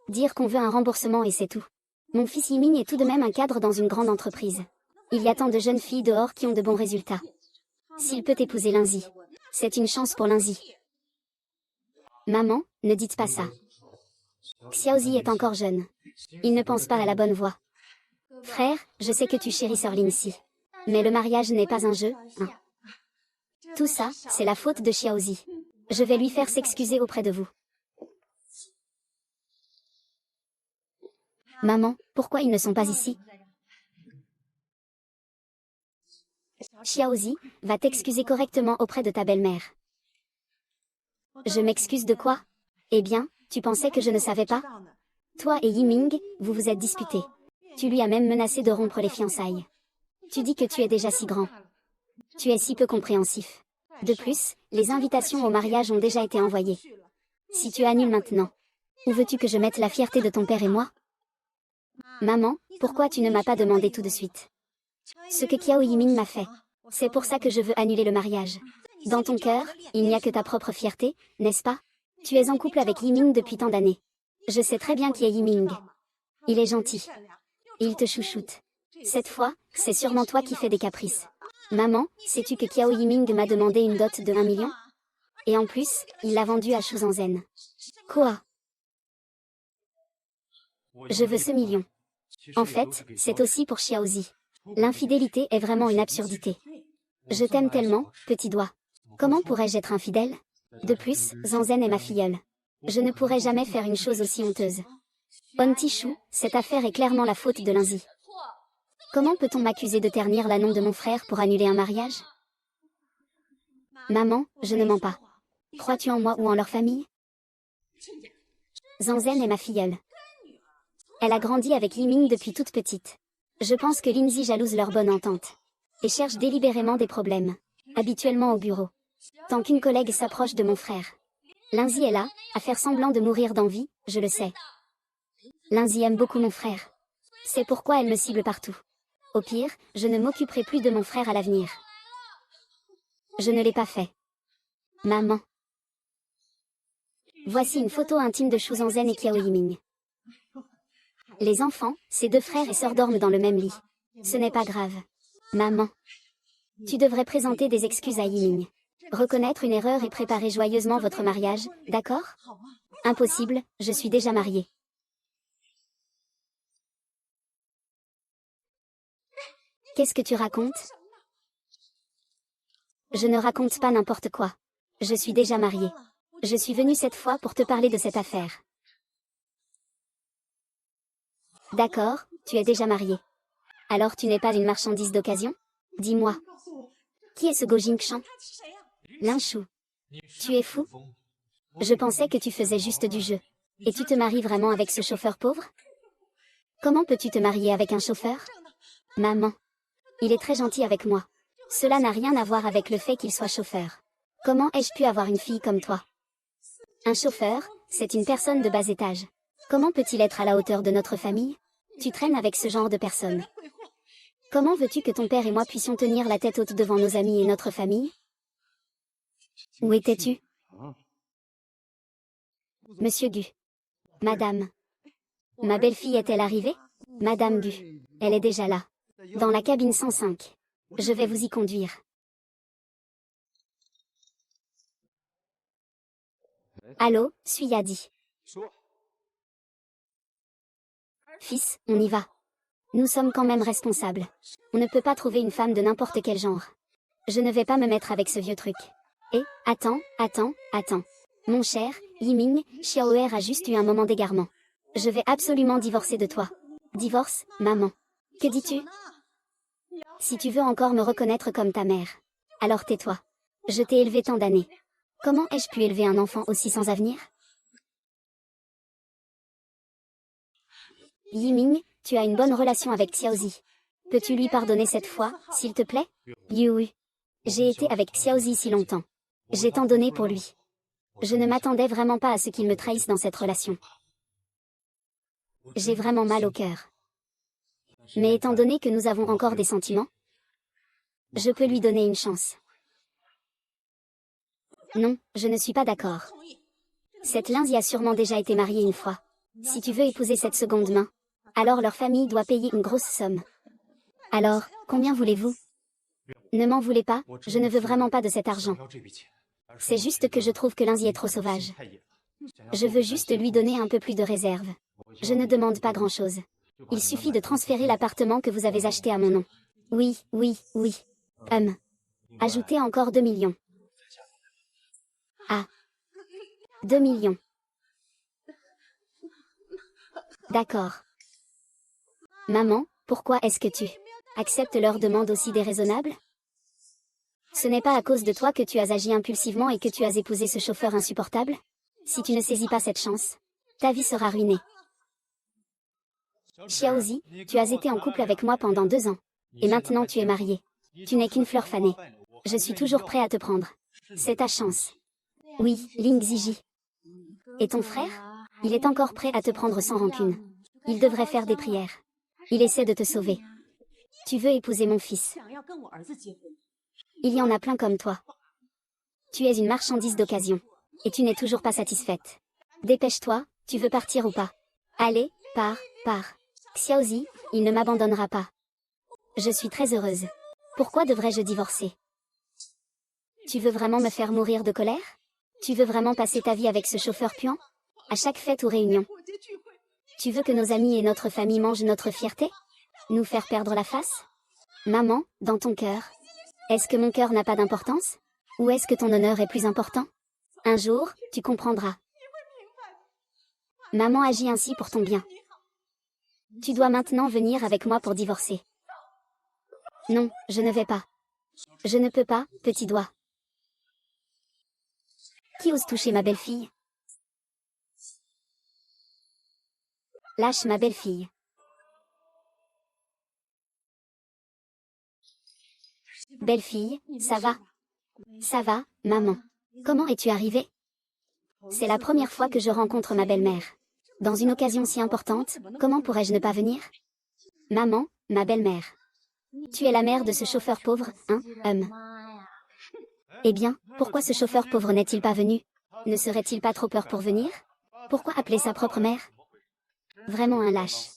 Dire qu'on veut un remboursement et c'est tout. Mon fils Yiming est tout de même un cadre dans une grande entreprise. Il y a tant de jeunes filles dehors qui ont de bons résultats. S'il peut épouser Linzi, c'est une chance pour Linzi. Maman, ne dites pas ça. Xiaozi est encore jeune. Il ne pense pas à la bonne voie. Frère, je sais que tu chéris Sir Linzi. Mais le mariage n'est pas un jeu, hein. Tout ça, c'est la faute de Xiaozi. Je vais lui faire s'excuser auprès de vous. Maman, pourquoi ils ne sont pas ici? Xiaozi, va t'excuser correctement auprès de ta belle-mère. Je m'excuse de quoi? Eh bien, tu pensais que je ne savais pas? Toi et Yiming, vous vous êtes disputés. Tu lui as même menacé de rompre les fiançailles. Tu dis que tu es déjà si grand. Tu es si peu compréhensif. De plus, les invitations au mariage ont déjà été envoyées. Si tu annules maintenant, où veux-tu que je mette la fierté de ton père et moi? Maman, pourquoi tu ne m'as pas demandé tout de suite? Ce que Qiao Yiming m'a fait. C'est pour ça que je veux annuler le mariage. Dans ton cœur, il n'y a que ta propre fierté, n'est-ce pas? Tu es en couple avec Yiming depuis tant d'années. Je sais très bien qui est Yiming. Il est gentil. Il te chouchoute. Cette fois, c'est sûrement toi qui fais des caprices. Maman, sais-tu que Qiao Yiming m'a demandé une dot de 1 million? Et en plus, il l'a vendue à Shu Zhanzhen. Quoi? Je veux ce million. En fait, c'est aussi pour Xiaozi. L'infidélité est vraiment une absurdité. Je t'aime tellement, petit doigt. Comment pourrais-je être infidèle? De plus, Zhanzhen est ma filleule. Je ne pourrais jamais faire une chose aussi honteuse. Ontishu, cette affaire est clairement la faute de Linzi. Comment peut-on m'accuser de ternir la nom de mon frère pour annuler un mariage? Maman, je ne mens pas. Crois-tu en moi ou en leur famille? Zhanzhen est ma filleule. Elle a grandi avec Yiming depuis toute petite. Je pense que Linzi jalouse leur bonne entente. Et cherche délibérément des problèmes. Habituellement au bureau. Tant qu'une collègue s'approche de mon frère. Linzi est là, à faire semblant de mourir d'envie, je le sais. Linzi aime beaucoup mon frère. C'est pourquoi elle me cible partout. Au pire, je ne m'occuperai plus de mon frère à l'avenir. Je ne l'ai pas fait. Maman. Voici une photo intime de Shu Zhanzhen et Qiao Yiming. Les enfants, ces deux frères et sœurs dorment dans le même lit. Ce n'est pas grave. Maman. Tu devrais présenter des excuses à Yiming. Reconnaître une erreur et préparer joyeusement votre mariage, d'accord? Impossible, je suis déjà mariée. Qu'est-ce que tu racontes? Je ne raconte pas n'importe quoi. Je suis déjà mariée. Je suis venue cette fois pour te parler de cette affaire. D'accord, tu es déjà mariée. Alors tu n'es pas une marchandise d'occasion? Dis-moi. Qui est ce Go Jingchan? Linshu. Tu es fou? Je pensais que tu faisais juste du jeu. Et tu te maries vraiment avec ce chauffeur pauvre? Comment peux-tu te marier avec un chauffeur? Maman. Il est très gentil avec moi. Cela n'a rien à voir avec le fait qu'il soit chauffeur. Comment ai-je pu avoir une fille comme toi? Un chauffeur, c'est une personne de bas étage. Comment peut-il être à la hauteur de notre famille? Tu traînes avec ce genre de personne. Comment veux-tu que ton père et moi puissions tenir la tête haute devant nos amis et notre famille? Où étais-tu? Monsieur Gu. Madame. Ma belle-fille est-elle arrivée? Madame Gu. Elle est déjà là. Dans la cabine 105. Je vais vous y conduire. Allô, suis Yadi. Fils, on y va. Nous sommes quand même responsables. On ne peut pas trouver une femme de n'importe quel genre. Je ne vais pas me mettre avec ce vieux truc. Et, attends. Mon cher, Yiming, Xiaoer a juste eu un moment d'égarement. Je vais absolument divorcer de toi. Divorce, maman. Que dis-tu? Si tu veux encore me reconnaître comme ta mère, alors tais-toi. Je t'ai élevé tant d'années. Comment ai-je pu élever un enfant aussi sans avenir? Yiming, tu as une bonne relation avec Xiaozi. Peux-tu lui pardonner cette fois, s'il te plaît? Yui. J'ai été avec Xiaozi si longtemps. J'ai tant donné pour lui. Je ne m'attendais vraiment pas à ce qu'il me trahisse dans cette relation. J'ai vraiment mal au cœur. Mais étant donné que nous avons encore des sentiments, je peux lui donner une chance. Non, je ne suis pas d'accord. Cette Lindsay a sûrement déjà été mariée une fois. Si tu veux épouser cette seconde main, alors leur famille doit payer une grosse somme. Alors, combien voulez-vous? Ne m'en voulez pas, je ne veux vraiment pas de cet argent. C'est juste que je trouve que Lindsay est trop sauvage. Je veux juste lui donner un peu plus de réserve. Je ne demande pas grand-chose. Il suffit de transférer l'appartement que vous avez acheté à mon nom. Oui. Ajoutez encore 2 millions. Ah. 2 millions. D'accord. Maman, pourquoi est-ce que tu acceptes leur demande aussi déraisonnable? Ce n'est pas à cause de toi que tu as agi impulsivement et que tu as épousé ce chauffeur insupportable? Si tu ne saisis pas cette chance, ta vie sera ruinée. Xiaozi, tu as été en couple avec moi pendant 2 ans. Et maintenant tu es marié. Tu n'es qu'une fleur fanée. Je suis toujours prêt à te prendre. C'est ta chance. Oui, Ling Ziji. Et ton frère? Il est encore prêt à te prendre sans rancune. Il devrait faire des prières. Il essaie de te sauver. Tu veux épouser mon fils. Il y en a plein comme toi. Tu es une marchandise d'occasion. Et tu n'es toujours pas satisfaite. Dépêche-toi, tu veux partir ou pas? Allez, pars. Xiaozi, il ne m'abandonnera pas. Je suis très heureuse. Pourquoi devrais-je divorcer? Tu veux vraiment me faire mourir de colère? Tu veux vraiment passer ta vie avec ce chauffeur puant? À chaque fête ou réunion? Tu veux que nos amis et notre famille mangent notre fierté? Nous faire perdre la face? Maman, dans ton cœur, est-ce que mon cœur n'a pas d'importance? Ou est-ce que ton honneur est plus important? Un jour, tu comprendras. Maman agit ainsi pour ton bien. Tu dois maintenant venir avec moi pour divorcer. Non, je ne vais pas. Je ne peux pas, petit doigt. Qui ose toucher ma belle-fille? Lâche ma belle-fille. Belle-fille, ça va? Ça va, maman. Comment es-tu arrivée? C'est la première fois que je rencontre ma belle-mère. Dans une occasion si importante, comment pourrais-je ne pas venir? Maman, ma belle-mère. Tu es la mère de ce chauffeur pauvre, hein, Eh bien, pourquoi ce chauffeur pauvre n'est-il pas venu? Ne serait-il pas trop peur pour venir? Pourquoi appeler sa propre mère? Vraiment un lâche.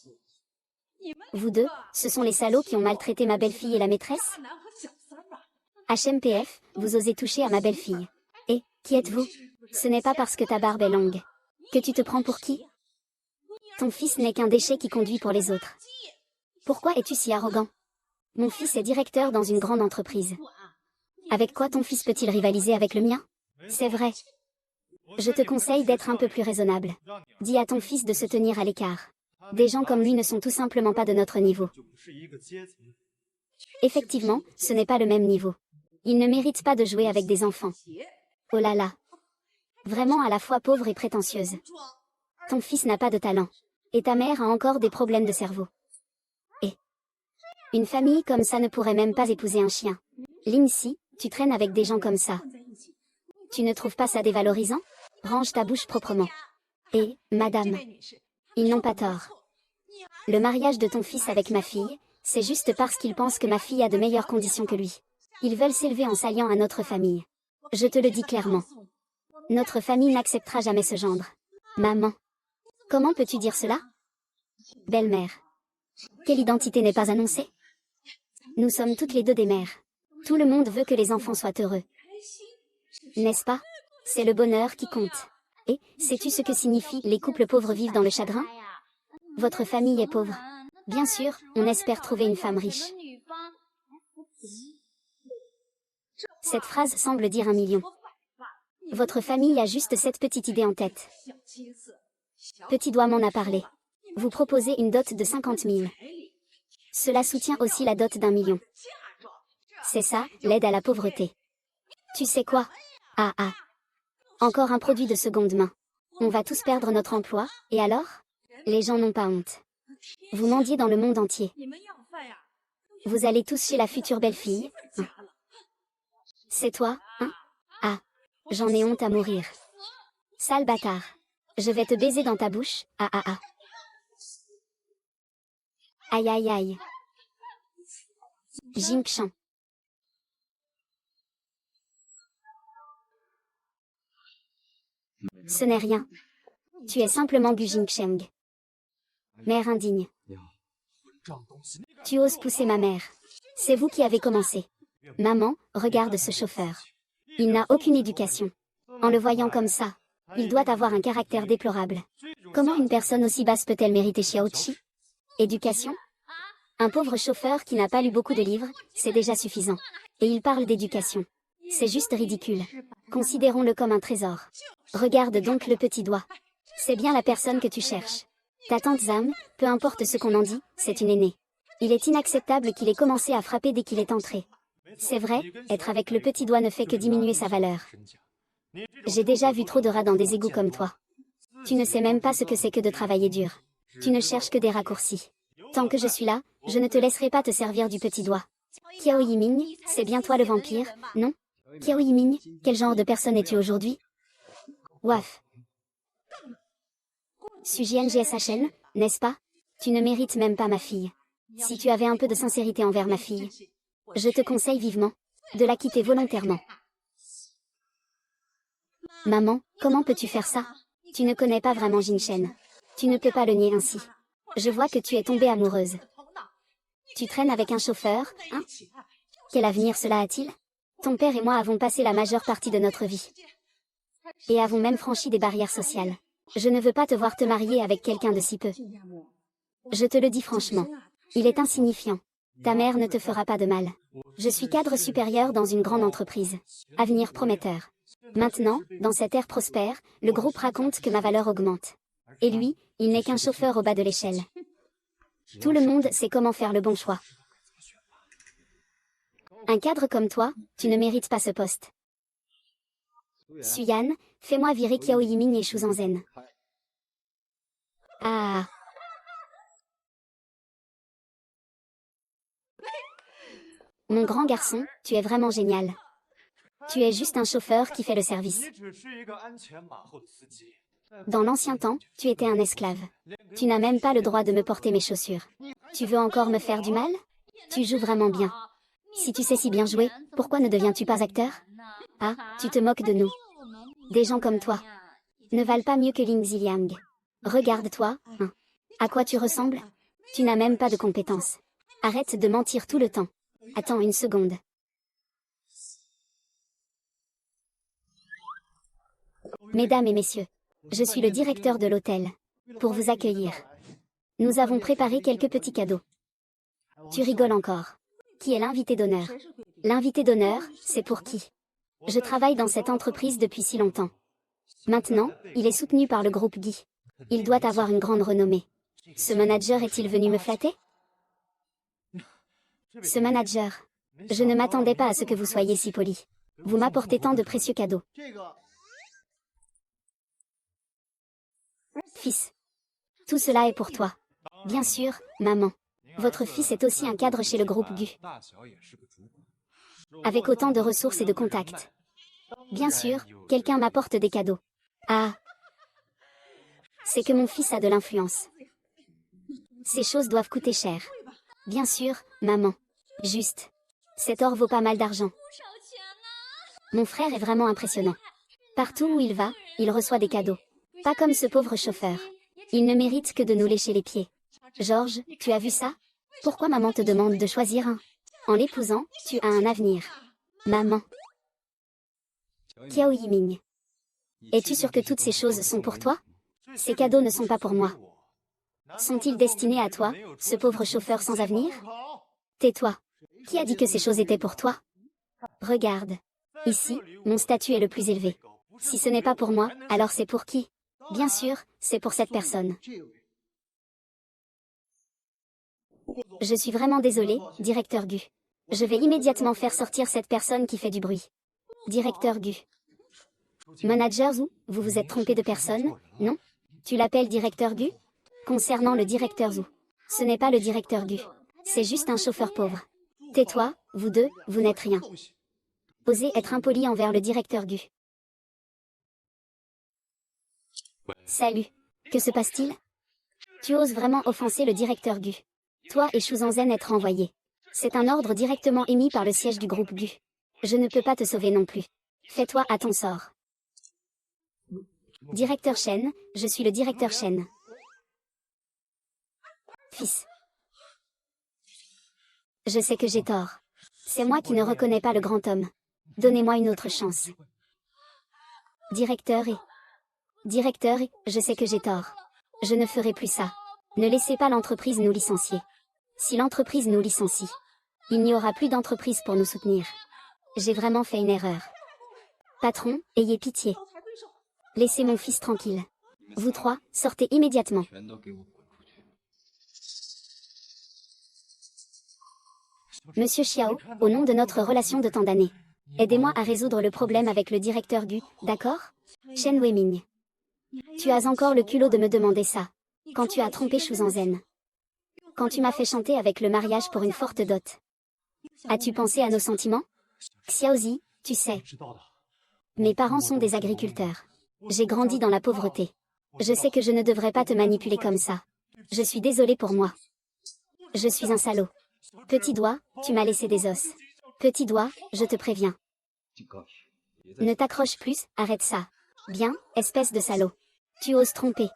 Vous deux, ce sont les salauds qui ont maltraité ma belle-fille et la maîtresse? HMPF, vous osez toucher à ma belle-fille. Et, qui êtes-vous? Ce n'est pas parce que ta barbe est longue. Que tu te prends pour qui? Ton fils n'est qu'un déchet qui conduit pour les autres. Pourquoi es-tu si arrogant? Mon fils est directeur dans une grande entreprise. Avec quoi ton fils peut-il rivaliser avec le mien? C'est vrai. Je te conseille d'être un peu plus raisonnable. Dis à ton fils de se tenir à l'écart. Des gens comme lui ne sont tout simplement pas de notre niveau. Effectivement, ce n'est pas le même niveau. Il ne mérite pas de jouer avec des enfants. Oh là là. Vraiment à la fois pauvre et prétentieuse. Ton fils n'a pas de talent. Et ta mère a encore des problèmes de cerveau. Et une famille comme ça ne pourrait même pas épouser un chien. Lindsay, tu traînes avec des gens comme ça. Tu ne trouves pas ça dévalorisant? Range ta bouche proprement. Et, madame, ils n'ont pas tort. Le mariage de ton fils avec ma fille, c'est juste parce qu'ils pensent que ma fille a de meilleures conditions que lui. Ils veulent s'élever en s'alliant à notre famille. Je te le dis clairement. Notre famille n'acceptera jamais ce gendre. Maman. Comment peux-tu dire cela? Belle-mère. Quelle identité n'est pas annoncée? Nous sommes toutes les deux des mères. Tout le monde veut que les enfants soient heureux. N'est-ce pas? C'est le bonheur qui compte. Et, sais-tu ce que signifie les couples pauvres vivent dans le chagrin? Votre famille est pauvre. Bien sûr, on espère trouver une femme riche. Cette phrase semble dire 1 million. Votre famille a juste cette petite idée en tête. Petit doigt m'en a parlé. Vous proposez une dot de 50 000. Cela soutient aussi la dot d'1 million. C'est ça, l'aide à la pauvreté. Tu sais quoi? Ah ah. Encore un produit de seconde main. On va tous perdre notre emploi, et alors? Les gens n'ont pas honte. Vous mendiez dans le monde entier. Vous allez tous chez la future belle-fille, hein? C'est toi, hein? Ah. J'en ai honte à mourir. Sale bâtard. Je vais te baiser dans ta bouche, ah ah ah. Aïe aïe aïe. Jing-chan. Ce n'est rien. Tu es simplement Gu Jingcheng. Mère indigne. Tu oses pousser ma mère. C'est vous qui avez commencé. Maman, regarde ce chauffeur. Il n'a aucune éducation. En le voyant comme ça, il doit avoir un caractère déplorable. Comment une personne aussi basse peut-elle mériter Xiaoqi? Éducation? Un pauvre chauffeur qui n'a pas lu beaucoup de livres, c'est déjà suffisant. Et il parle d'éducation. C'est juste ridicule. Considérons-le comme un trésor. Regarde donc le petit doigt. C'est bien la personne que tu cherches. Ta tante Zam, peu importe ce qu'on en dit, c'est une aînée. Il est inacceptable qu'il ait commencé à frapper dès qu'il est entré. C'est vrai, être avec le petit doigt ne fait que diminuer sa valeur. J'ai déjà vu trop de rats dans des égouts comme toi. Tu ne sais même pas ce que c'est que de travailler dur. Tu ne cherches que des raccourcis. Tant que je suis là, je ne te laisserai pas te servir du petit doigt. Qiao Yiming, c'est bien toi le vampire, non? Qiao Yiming, quel genre de personne es-tu aujourd'hui? Waf. Suis-je NGSHN, n'est-ce pas? Tu ne mérites même pas ma fille. Si tu avais un peu de sincérité envers ma fille, je te conseille vivement de la quitter volontairement. Maman, comment peux-tu faire ça? Tu ne connais pas vraiment Jinshen. Tu ne peux pas le nier ainsi. Je vois que tu es tombée amoureuse. Tu traînes avec un chauffeur, hein? Quel avenir cela a-t-il? Ton père et moi avons passé la majeure partie de notre vie. Et avons même franchi des barrières sociales. Je ne veux pas te voir te marier avec quelqu'un de si peu. Je te le dis franchement. Il est insignifiant. Ta mère ne te fera pas de mal. Je suis cadre supérieur dans une grande entreprise. Avenir prometteur. Maintenant, dans cette ère prospère, le groupe raconte que ma valeur augmente. Et lui, il n'est qu'un chauffeur au bas de l'échelle. Tout le monde sait comment faire le bon choix. Un cadre comme toi, tu ne mérites pas ce poste. Suyan, fais-moi virer Qiao Yiming et Shu Zanzhen. Ah. Mon grand garçon, tu es vraiment génial. Tu es juste un chauffeur qui fait le service. Dans l'ancien temps, tu étais un esclave. Tu n'as même pas le droit de me porter mes chaussures. Tu veux encore me faire du mal? Tu joues vraiment bien. Si tu sais si bien jouer, pourquoi ne deviens-tu pas acteur? Ah, tu te moques de nous. Des gens comme toi ne valent pas mieux que Lin Ziliang. Regarde-toi, hein. À quoi tu ressembles? Tu n'as même pas de compétences. Arrête de mentir tout le temps. Attends une seconde. Mesdames et messieurs, je suis le directeur de l'hôtel. Pour vous accueillir, nous avons préparé quelques petits cadeaux. Tu rigoles encore. Qui est l'invité d'honneur? L'invité d'honneur, c'est pour qui? Je travaille dans cette entreprise depuis si longtemps. Maintenant, il est soutenu par le groupe Guy. Il doit avoir une grande renommée. Ce manager est-il venu me flatter? Ce manager. Je ne m'attendais pas à ce que vous soyez si poli. Vous m'apportez tant de précieux cadeaux. Fils. Tout cela est pour toi. Bien sûr, maman. Votre fils est aussi un cadre chez le groupe Gu. Avec autant de ressources et de contacts. Bien sûr, quelqu'un m'apporte des cadeaux. Ah, c'est que mon fils a de l'influence. Ces choses doivent coûter cher. Bien sûr, maman. Juste. Cet or vaut pas mal d'argent. Mon frère est vraiment impressionnant. Partout où il va, il reçoit des cadeaux. Pas comme ce pauvre chauffeur. Il ne mérite que de nous lécher les pieds. Georges, tu as vu ça? Pourquoi maman te demande de choisir un? En l'épousant, tu as un avenir. Maman. Kiao Yiming. Es-tu sûr que toutes ces choses sont pour toi? Ces cadeaux ne sont pas pour moi. Sont-ils destinés à toi, ce pauvre chauffeur sans avenir? Tais-toi. Qui a dit que ces choses étaient pour toi? Regarde. Ici, mon statut est le plus élevé. Si ce n'est pas pour moi, alors c'est pour qui? Bien sûr, c'est pour cette personne. Je suis vraiment désolé, directeur Gu. Je vais immédiatement faire sortir cette personne qui fait du bruit. Directeur Gu. Manager Zhu, vous vous êtes trompé de personne, non? Tu l'appelles directeur Gu? Concernant le directeur Zhu. Ce n'est pas le directeur Gu. C'est juste un chauffeur pauvre. Tais-toi, vous deux, vous n'êtes rien. Osez être impoli envers le directeur Gu. Salut. Que se passe-t-il? Tu oses vraiment offenser le directeur Gu. Toi et Shuzanzen être renvoyés. C'est un ordre directement émis par le siège du groupe Gu. Je ne peux pas te sauver non plus. Fais-toi à ton sort. Directeur Shen, je suis le directeur Shen. Fils. Je sais que j'ai tort. C'est moi qui ne reconnais pas le grand homme. Donnez-moi une autre chance. Directeur et... je sais que j'ai tort. Je ne ferai plus ça. Ne laissez pas l'entreprise nous licencier. Si l'entreprise nous licencie, il n'y aura plus d'entreprise pour nous soutenir. J'ai vraiment fait une erreur. Patron, ayez pitié. Laissez mon fils tranquille. Vous trois, sortez immédiatement. Monsieur Xiao, au nom de notre relation de tant d'années, aidez-moi à résoudre le problème avec le directeur Gu, d'accord? Shen Weiming. Tu as encore le culot de me demander ça. Quand tu as trompé Shuzanzen. Quand tu m'as fait chanter avec le mariage pour une forte dot. As-tu pensé à nos sentiments? Xiaozi, tu sais. Mes parents sont des agriculteurs. J'ai grandi dans la pauvreté. Je sais que je ne devrais pas te manipuler comme ça. Je suis désolée pour moi. Je suis un salaud. Petit doigt, tu m'as laissé des os. Petit doigt, je te préviens. Ne t'accroche plus, arrête ça. Bien, espèce de salaud. Tu oses tromper.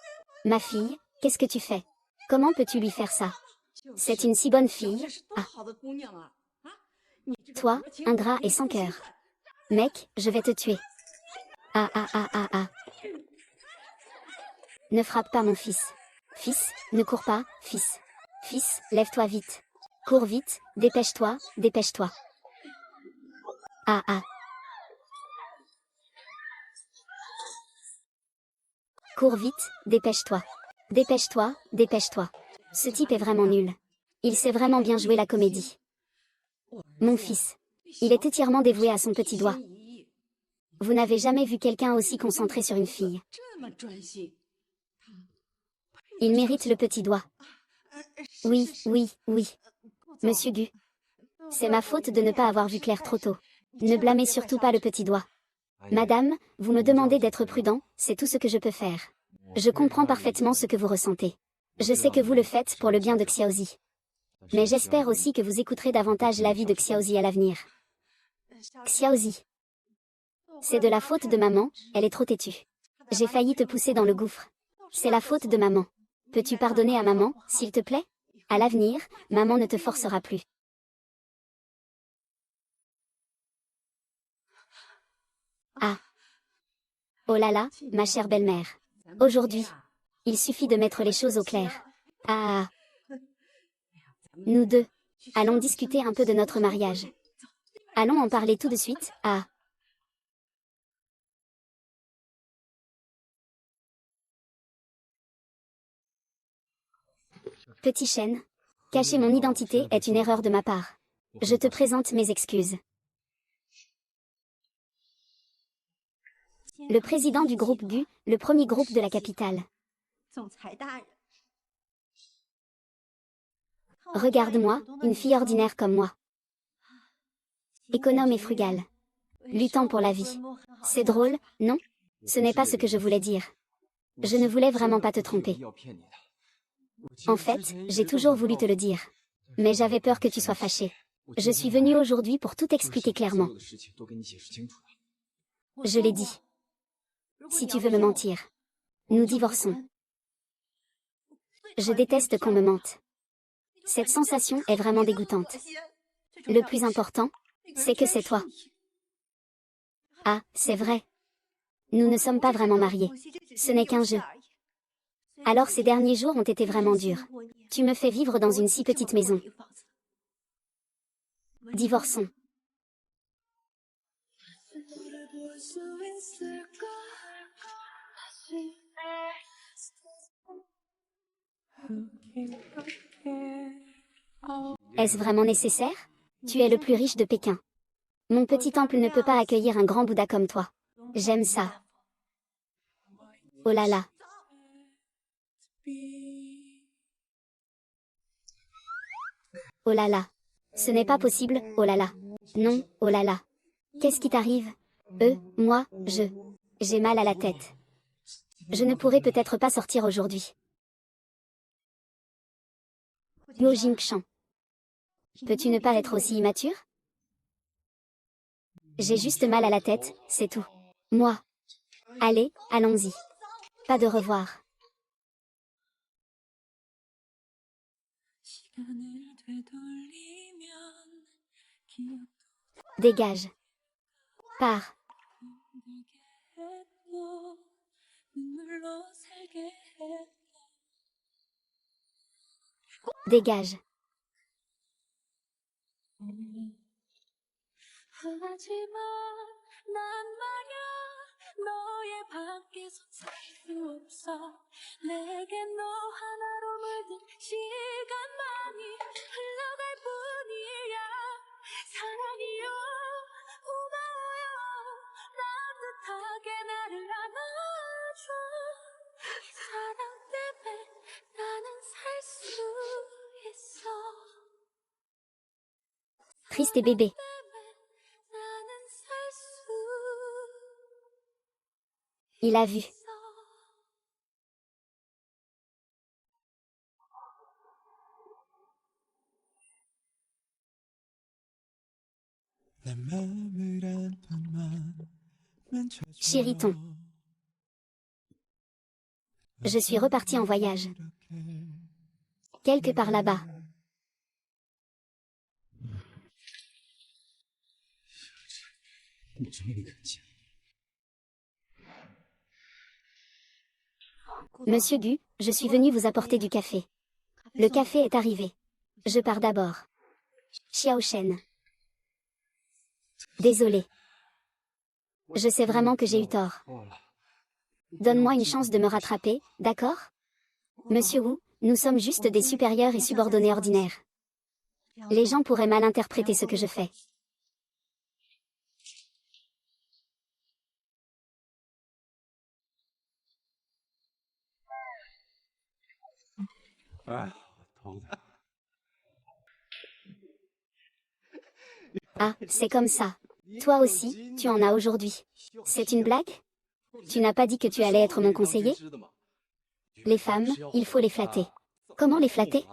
Ma fille, qu'est-ce que tu fais? Comment peux-tu lui faire ça? C'est une si bonne fille. Ah. Toi, ingrat et sans cœur. Mec, je vais te tuer. Ah ah ah ah ah. Ne frappe pas mon fils. Fils, ne cours pas, fils. Fils, lève-toi vite. Cours vite, dépêche-toi, dépêche-toi. Ah ah. Cours vite, dépêche-toi. Dépêche-toi, dépêche-toi. Ce type est vraiment nul. Il sait vraiment bien jouer la comédie. Mon fils. Il est entièrement dévoué à son petit doigt. Vous n'avez jamais vu quelqu'un aussi concentré sur une fille. Il mérite le petit doigt. Oui, oui, oui. Monsieur Gu. C'est ma faute de ne pas avoir vu clair trop tôt. Ne blâmez surtout pas le petit doigt. Madame, vous me demandez d'être prudent, c'est tout ce que je peux faire. Je comprends parfaitement ce que vous ressentez. Je sais que vous le faites pour le bien de Xiaozi. Mais j'espère aussi que vous écouterez davantage l'avis de Xiaozi à l'avenir. Xiaozi. C'est de la faute de maman, elle est trop têtue. J'ai failli te pousser dans le gouffre. C'est la faute de maman. Peux-tu pardonner à maman, s'il te plaît? À l'avenir, maman ne te forcera plus. Ah. Oh là là, ma chère belle-mère. Aujourd'hui, il suffit de mettre les choses au clair. Ah. Nous deux. Allons discuter un peu de notre mariage. Allons en parler tout de suite, ah. Petit chêne. Cacher mon identité est une erreur de ma part. Je te présente mes excuses. Le président du groupe Gu, le premier groupe de la capitale. Regarde-moi, une fille ordinaire comme moi. Économe et frugale. luttant pour la vie. C'est drôle, non? Ce n'est pas ce que je voulais dire. Je ne voulais vraiment pas te tromper. En fait, j'ai toujours voulu te le dire. Mais j'avais peur que tu sois fâché. Je suis venue aujourd'hui pour tout expliquer clairement. Je l'ai dit. Si tu veux me mentir, nous divorçons. Je déteste qu'on me mente. Cette sensation est vraiment dégoûtante. Le plus important, c'est que c'est toi. Ah, c'est vrai. Nous ne sommes pas vraiment mariés. Ce n'est qu'un jeu. Alors ces derniers jours ont été vraiment durs. Tu me fais vivre dans une si petite maison. Divorçons. 돌아볼 수 있을까 다시 Est-ce vraiment nécessaire? Tu es le plus riche de Pékin. Mon petit temple ne peut pas accueillir un grand Bouddha comme toi. J'aime ça. Oh là là. Oh là là. Ce n'est pas possible, oh là là. Non, oh là là. Qu'est-ce qui t'arrive? Moi, j'ai mal à la tête. Je ne pourrai peut-être pas sortir aujourd'hui. Yo Jingshan. Peux-tu ne pas être aussi immature? J'ai juste mal à la tête, c'est tout. Moi. Allez, allons-y. Pas de revoir. 시간을 되돌리면 기억도 Dégage. Pars. 힘들게 했고 눈물로 살게 했고 Dégage. 하지만 난 말야 너의 밖에서 살 수 없어 내게 너 하나로 물든 시간만이 흘러갈 뿐이야 사랑이요 고마워요 따뜻하게 나를 안아줘 사랑 때문에 나는 살 수 있어 Triste et bébé. 나는 살 수 Il a vu. 있어 내 맘을 한 번만 만져줘 Chériton. Je suis reparti en voyage. Quelque part là-bas. Monsieur Gu, je suis venu vous apporter du café. Le café est arrivé. Je pars d'abord. Xiao Shen. Désolé. Je sais vraiment que j'ai eu tort. Donne-moi une chance de me rattraper, d'accord? Monsieur Wu, nous sommes juste des supérieurs et subordonnés ordinaires. Les gens pourraient mal interpréter ce que je fais. Ah, c'est comme ça. Toi aussi, tu en as aujourd'hui. C'est une blague? Tu n'as pas dit que tu allais être mon conseiller? Les femmes, il faut les flatter. Comment les flatter?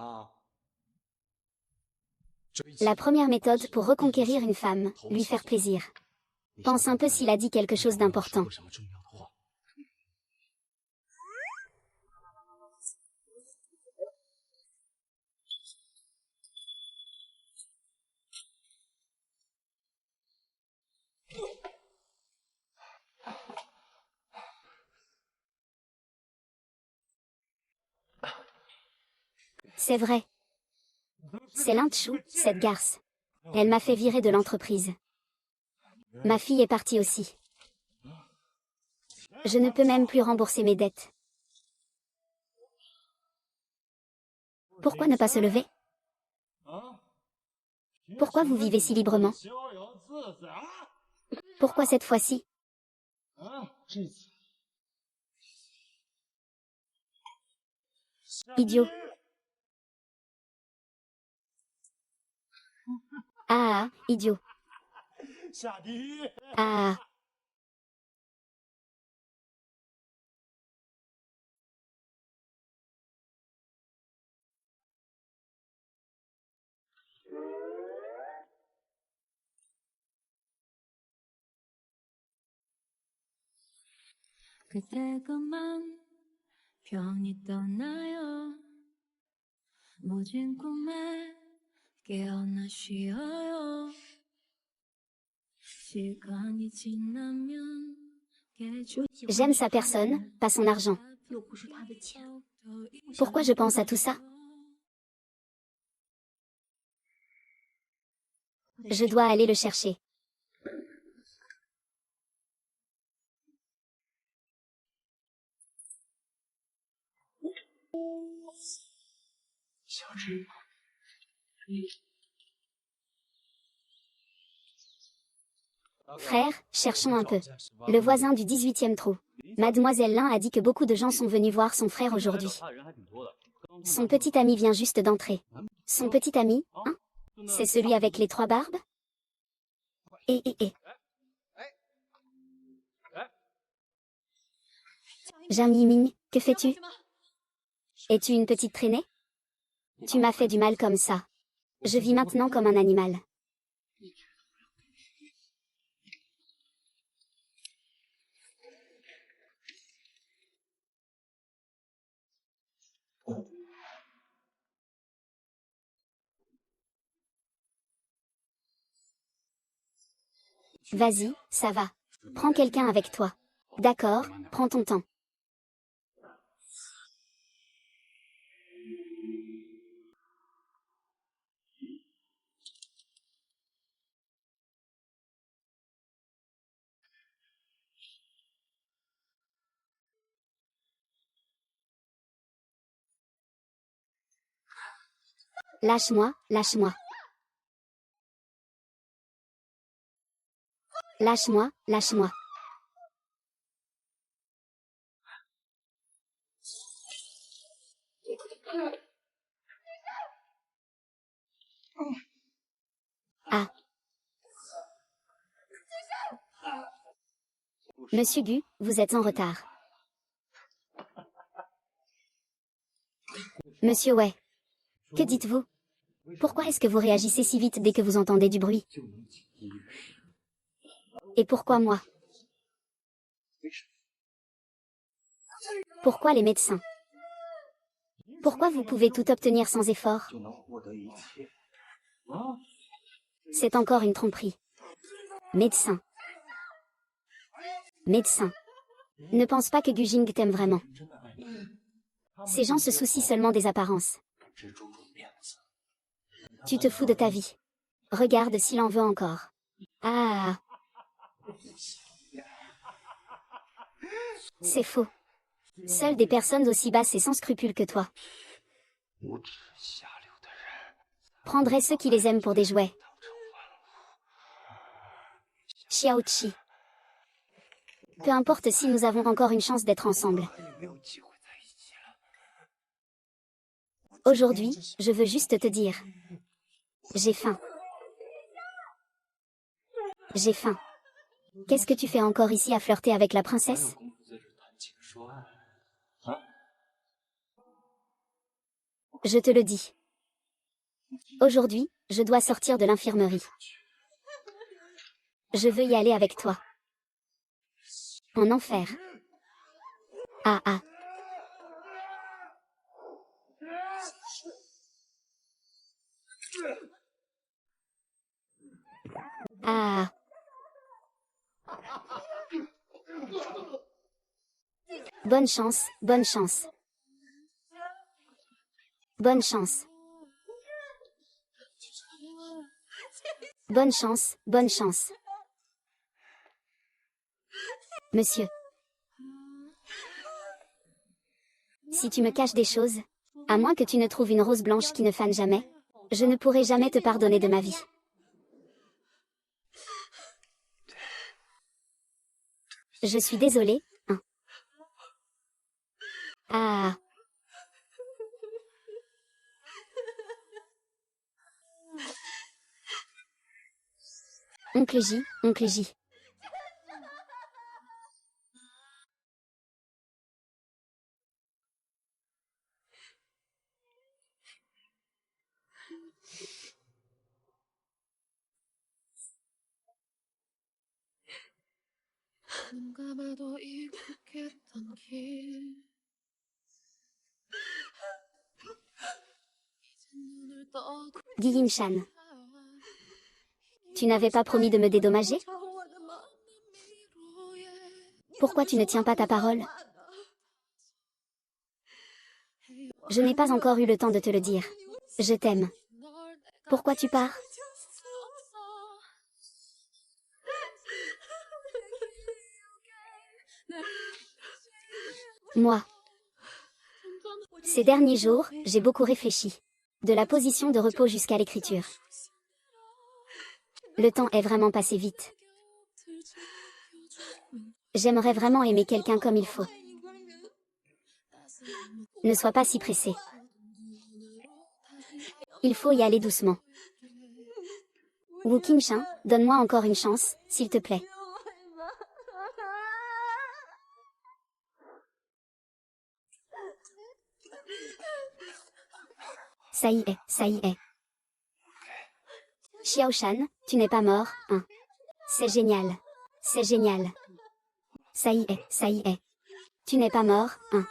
La première méthode pour reconquérir une femme, lui faire plaisir. Pense un peu s'il a dit quelque chose d'important. C'est vrai. C'est Lin-Chou, cette garce. Elle m'a fait virer de l'entreprise. Ma fille est partie aussi. Je ne peux même plus rembourser mes dettes. Pourquoi ne pas se lever? Pourquoi vous vivez si librement? Pourquoi cette fois-ci? Idiot. Ah, idiot. Ah, 그대가만 편히 떠나요. 모진 꿈에 깨어나 쉬어요. 시간이 지나면 j'aime sa personne, pas son argent. Pourquoi je pense à tout ça? Je dois aller le chercher. Frère, cherchons un peu. Le voisin du 18e trou. Mademoiselle Lin a dit que beaucoup de gens sont venus voir son frère aujourd'hui. Son petit ami vient juste d'entrer. Son petit ami, hein? C'est celui avec les 3 barbes? Et. Jiang Yiming, que fais-tu? Es-tu une petite traînée? Tu m'as fait du mal comme ça. Je vis maintenant comme un animal. Vas-y, ça va. Prends quelqu'un avec toi. D'accord, prends ton temps. Lâche-moi, lâche-moi. Lâche-moi, lâche-moi. Ah. Monsieur Gu, vous êtes en retard. Monsieur Wei. Que dites-vous? Pourquoi est-ce que vous réagissez si vite dès que vous entendez du bruit? Et pourquoi moi? Pourquoi les médecins? Pourquoi vous pouvez tout obtenir sans effort? C'est encore une tromperie. Médecin. Médecin. Ne pense pas que Gu Jing t'aime vraiment. Ces gens se soucient seulement des apparences. Tu te fous de ta vie. Regarde s'il en veut encore. Ah. C'est faux. Seules des personnes aussi basses et sans scrupules que toi prendraient ceux qui les aiment pour des jouets. Xiaoqi. Peu importe si nous avons encore une chance d'être ensemble. Aujourd'hui, je veux juste te dire. J'ai faim. J'ai faim. Qu'est-ce que tu fais encore ici à flirter avec la princesse? Je te le dis. Aujourd'hui, je dois sortir de l'infirmerie. Je veux y aller avec toi. En enfer. Ah ah. Ah. Bonne chance, bonne chance. Bonne chance. Bonne chance, bonne chance. Monsieur. Si tu me caches des choses, à moins que tu ne trouves une rose blanche qui ne fane jamais, je ne pourrai jamais te pardonner de ma vie. Je suis désolée, hein. Ah. Oncle J, oncle J. 눈 감아도 익숙했던 길 이젠 눈을 떠도 Guillaume Chan. Tu n'avais pas promis de me dédommager? Pourquoi tu ne tiens pas ta parole? Je n'ai pas encore eu le temps de te le dire. Je t'aime. Pourquoi tu pars? Moi. Ces derniers jours, j'ai beaucoup réfléchi. De la position de repos jusqu'à l'écriture. Le temps est vraiment passé vite. J'aimerais vraiment aimer quelqu'un comme il faut. Ne sois pas si pressé. Il faut y aller doucement. Wu Qingchen, donne-moi encore une chance, s'il te plaît. Ça y est, ça y est. Xiao Shan, tu n'es pas mort, hein. C'est génial. C'est génial. Ça y est, ça y est. Tu n'es pas mort, hein.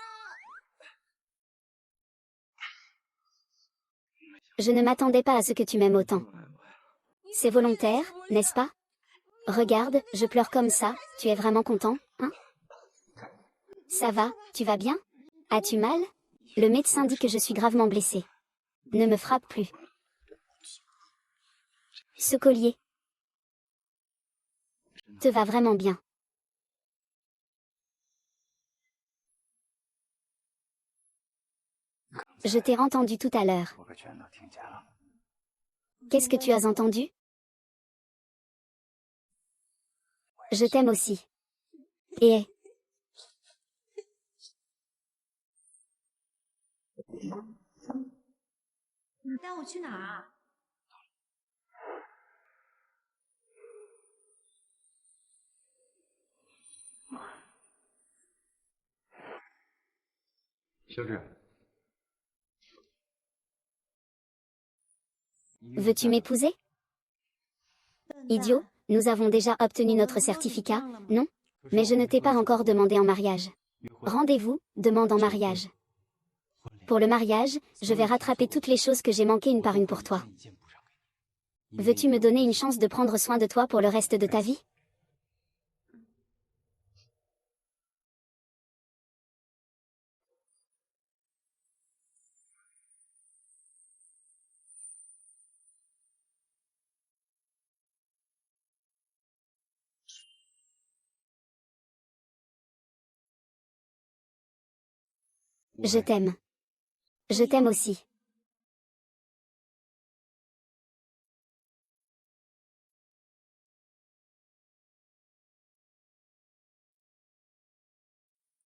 Je ne m'attendais pas à ce que tu m'aimes autant. C'est volontaire, n'est-ce pas? Regarde, je pleure comme ça, tu es vraiment content, hein? Ça va, tu vas bien? As-tu mal? Le médecin dit que je suis gravement blessée. Ne me frappe plus. Ce collier te va vraiment bien. Je t'ai entendu tout à l'heure. Qu'est-ce que tu as entendu? Je t'aime aussi. Et... 你带我去哪儿啊？小志， Veux-tu m'épouser? Idiot, nous avons déjà obtenu notre certificat, non? Mais je ne t'ai pas encore demandé en mariage. Rendez-vous, demande en mariage. Pour le mariage, je vais rattraper toutes les choses que j'ai manquées une par une pour toi. Veux-tu me donner une chance de prendre soin de toi pour le reste de ta vie? Je t'aime. Je t'aime aussi.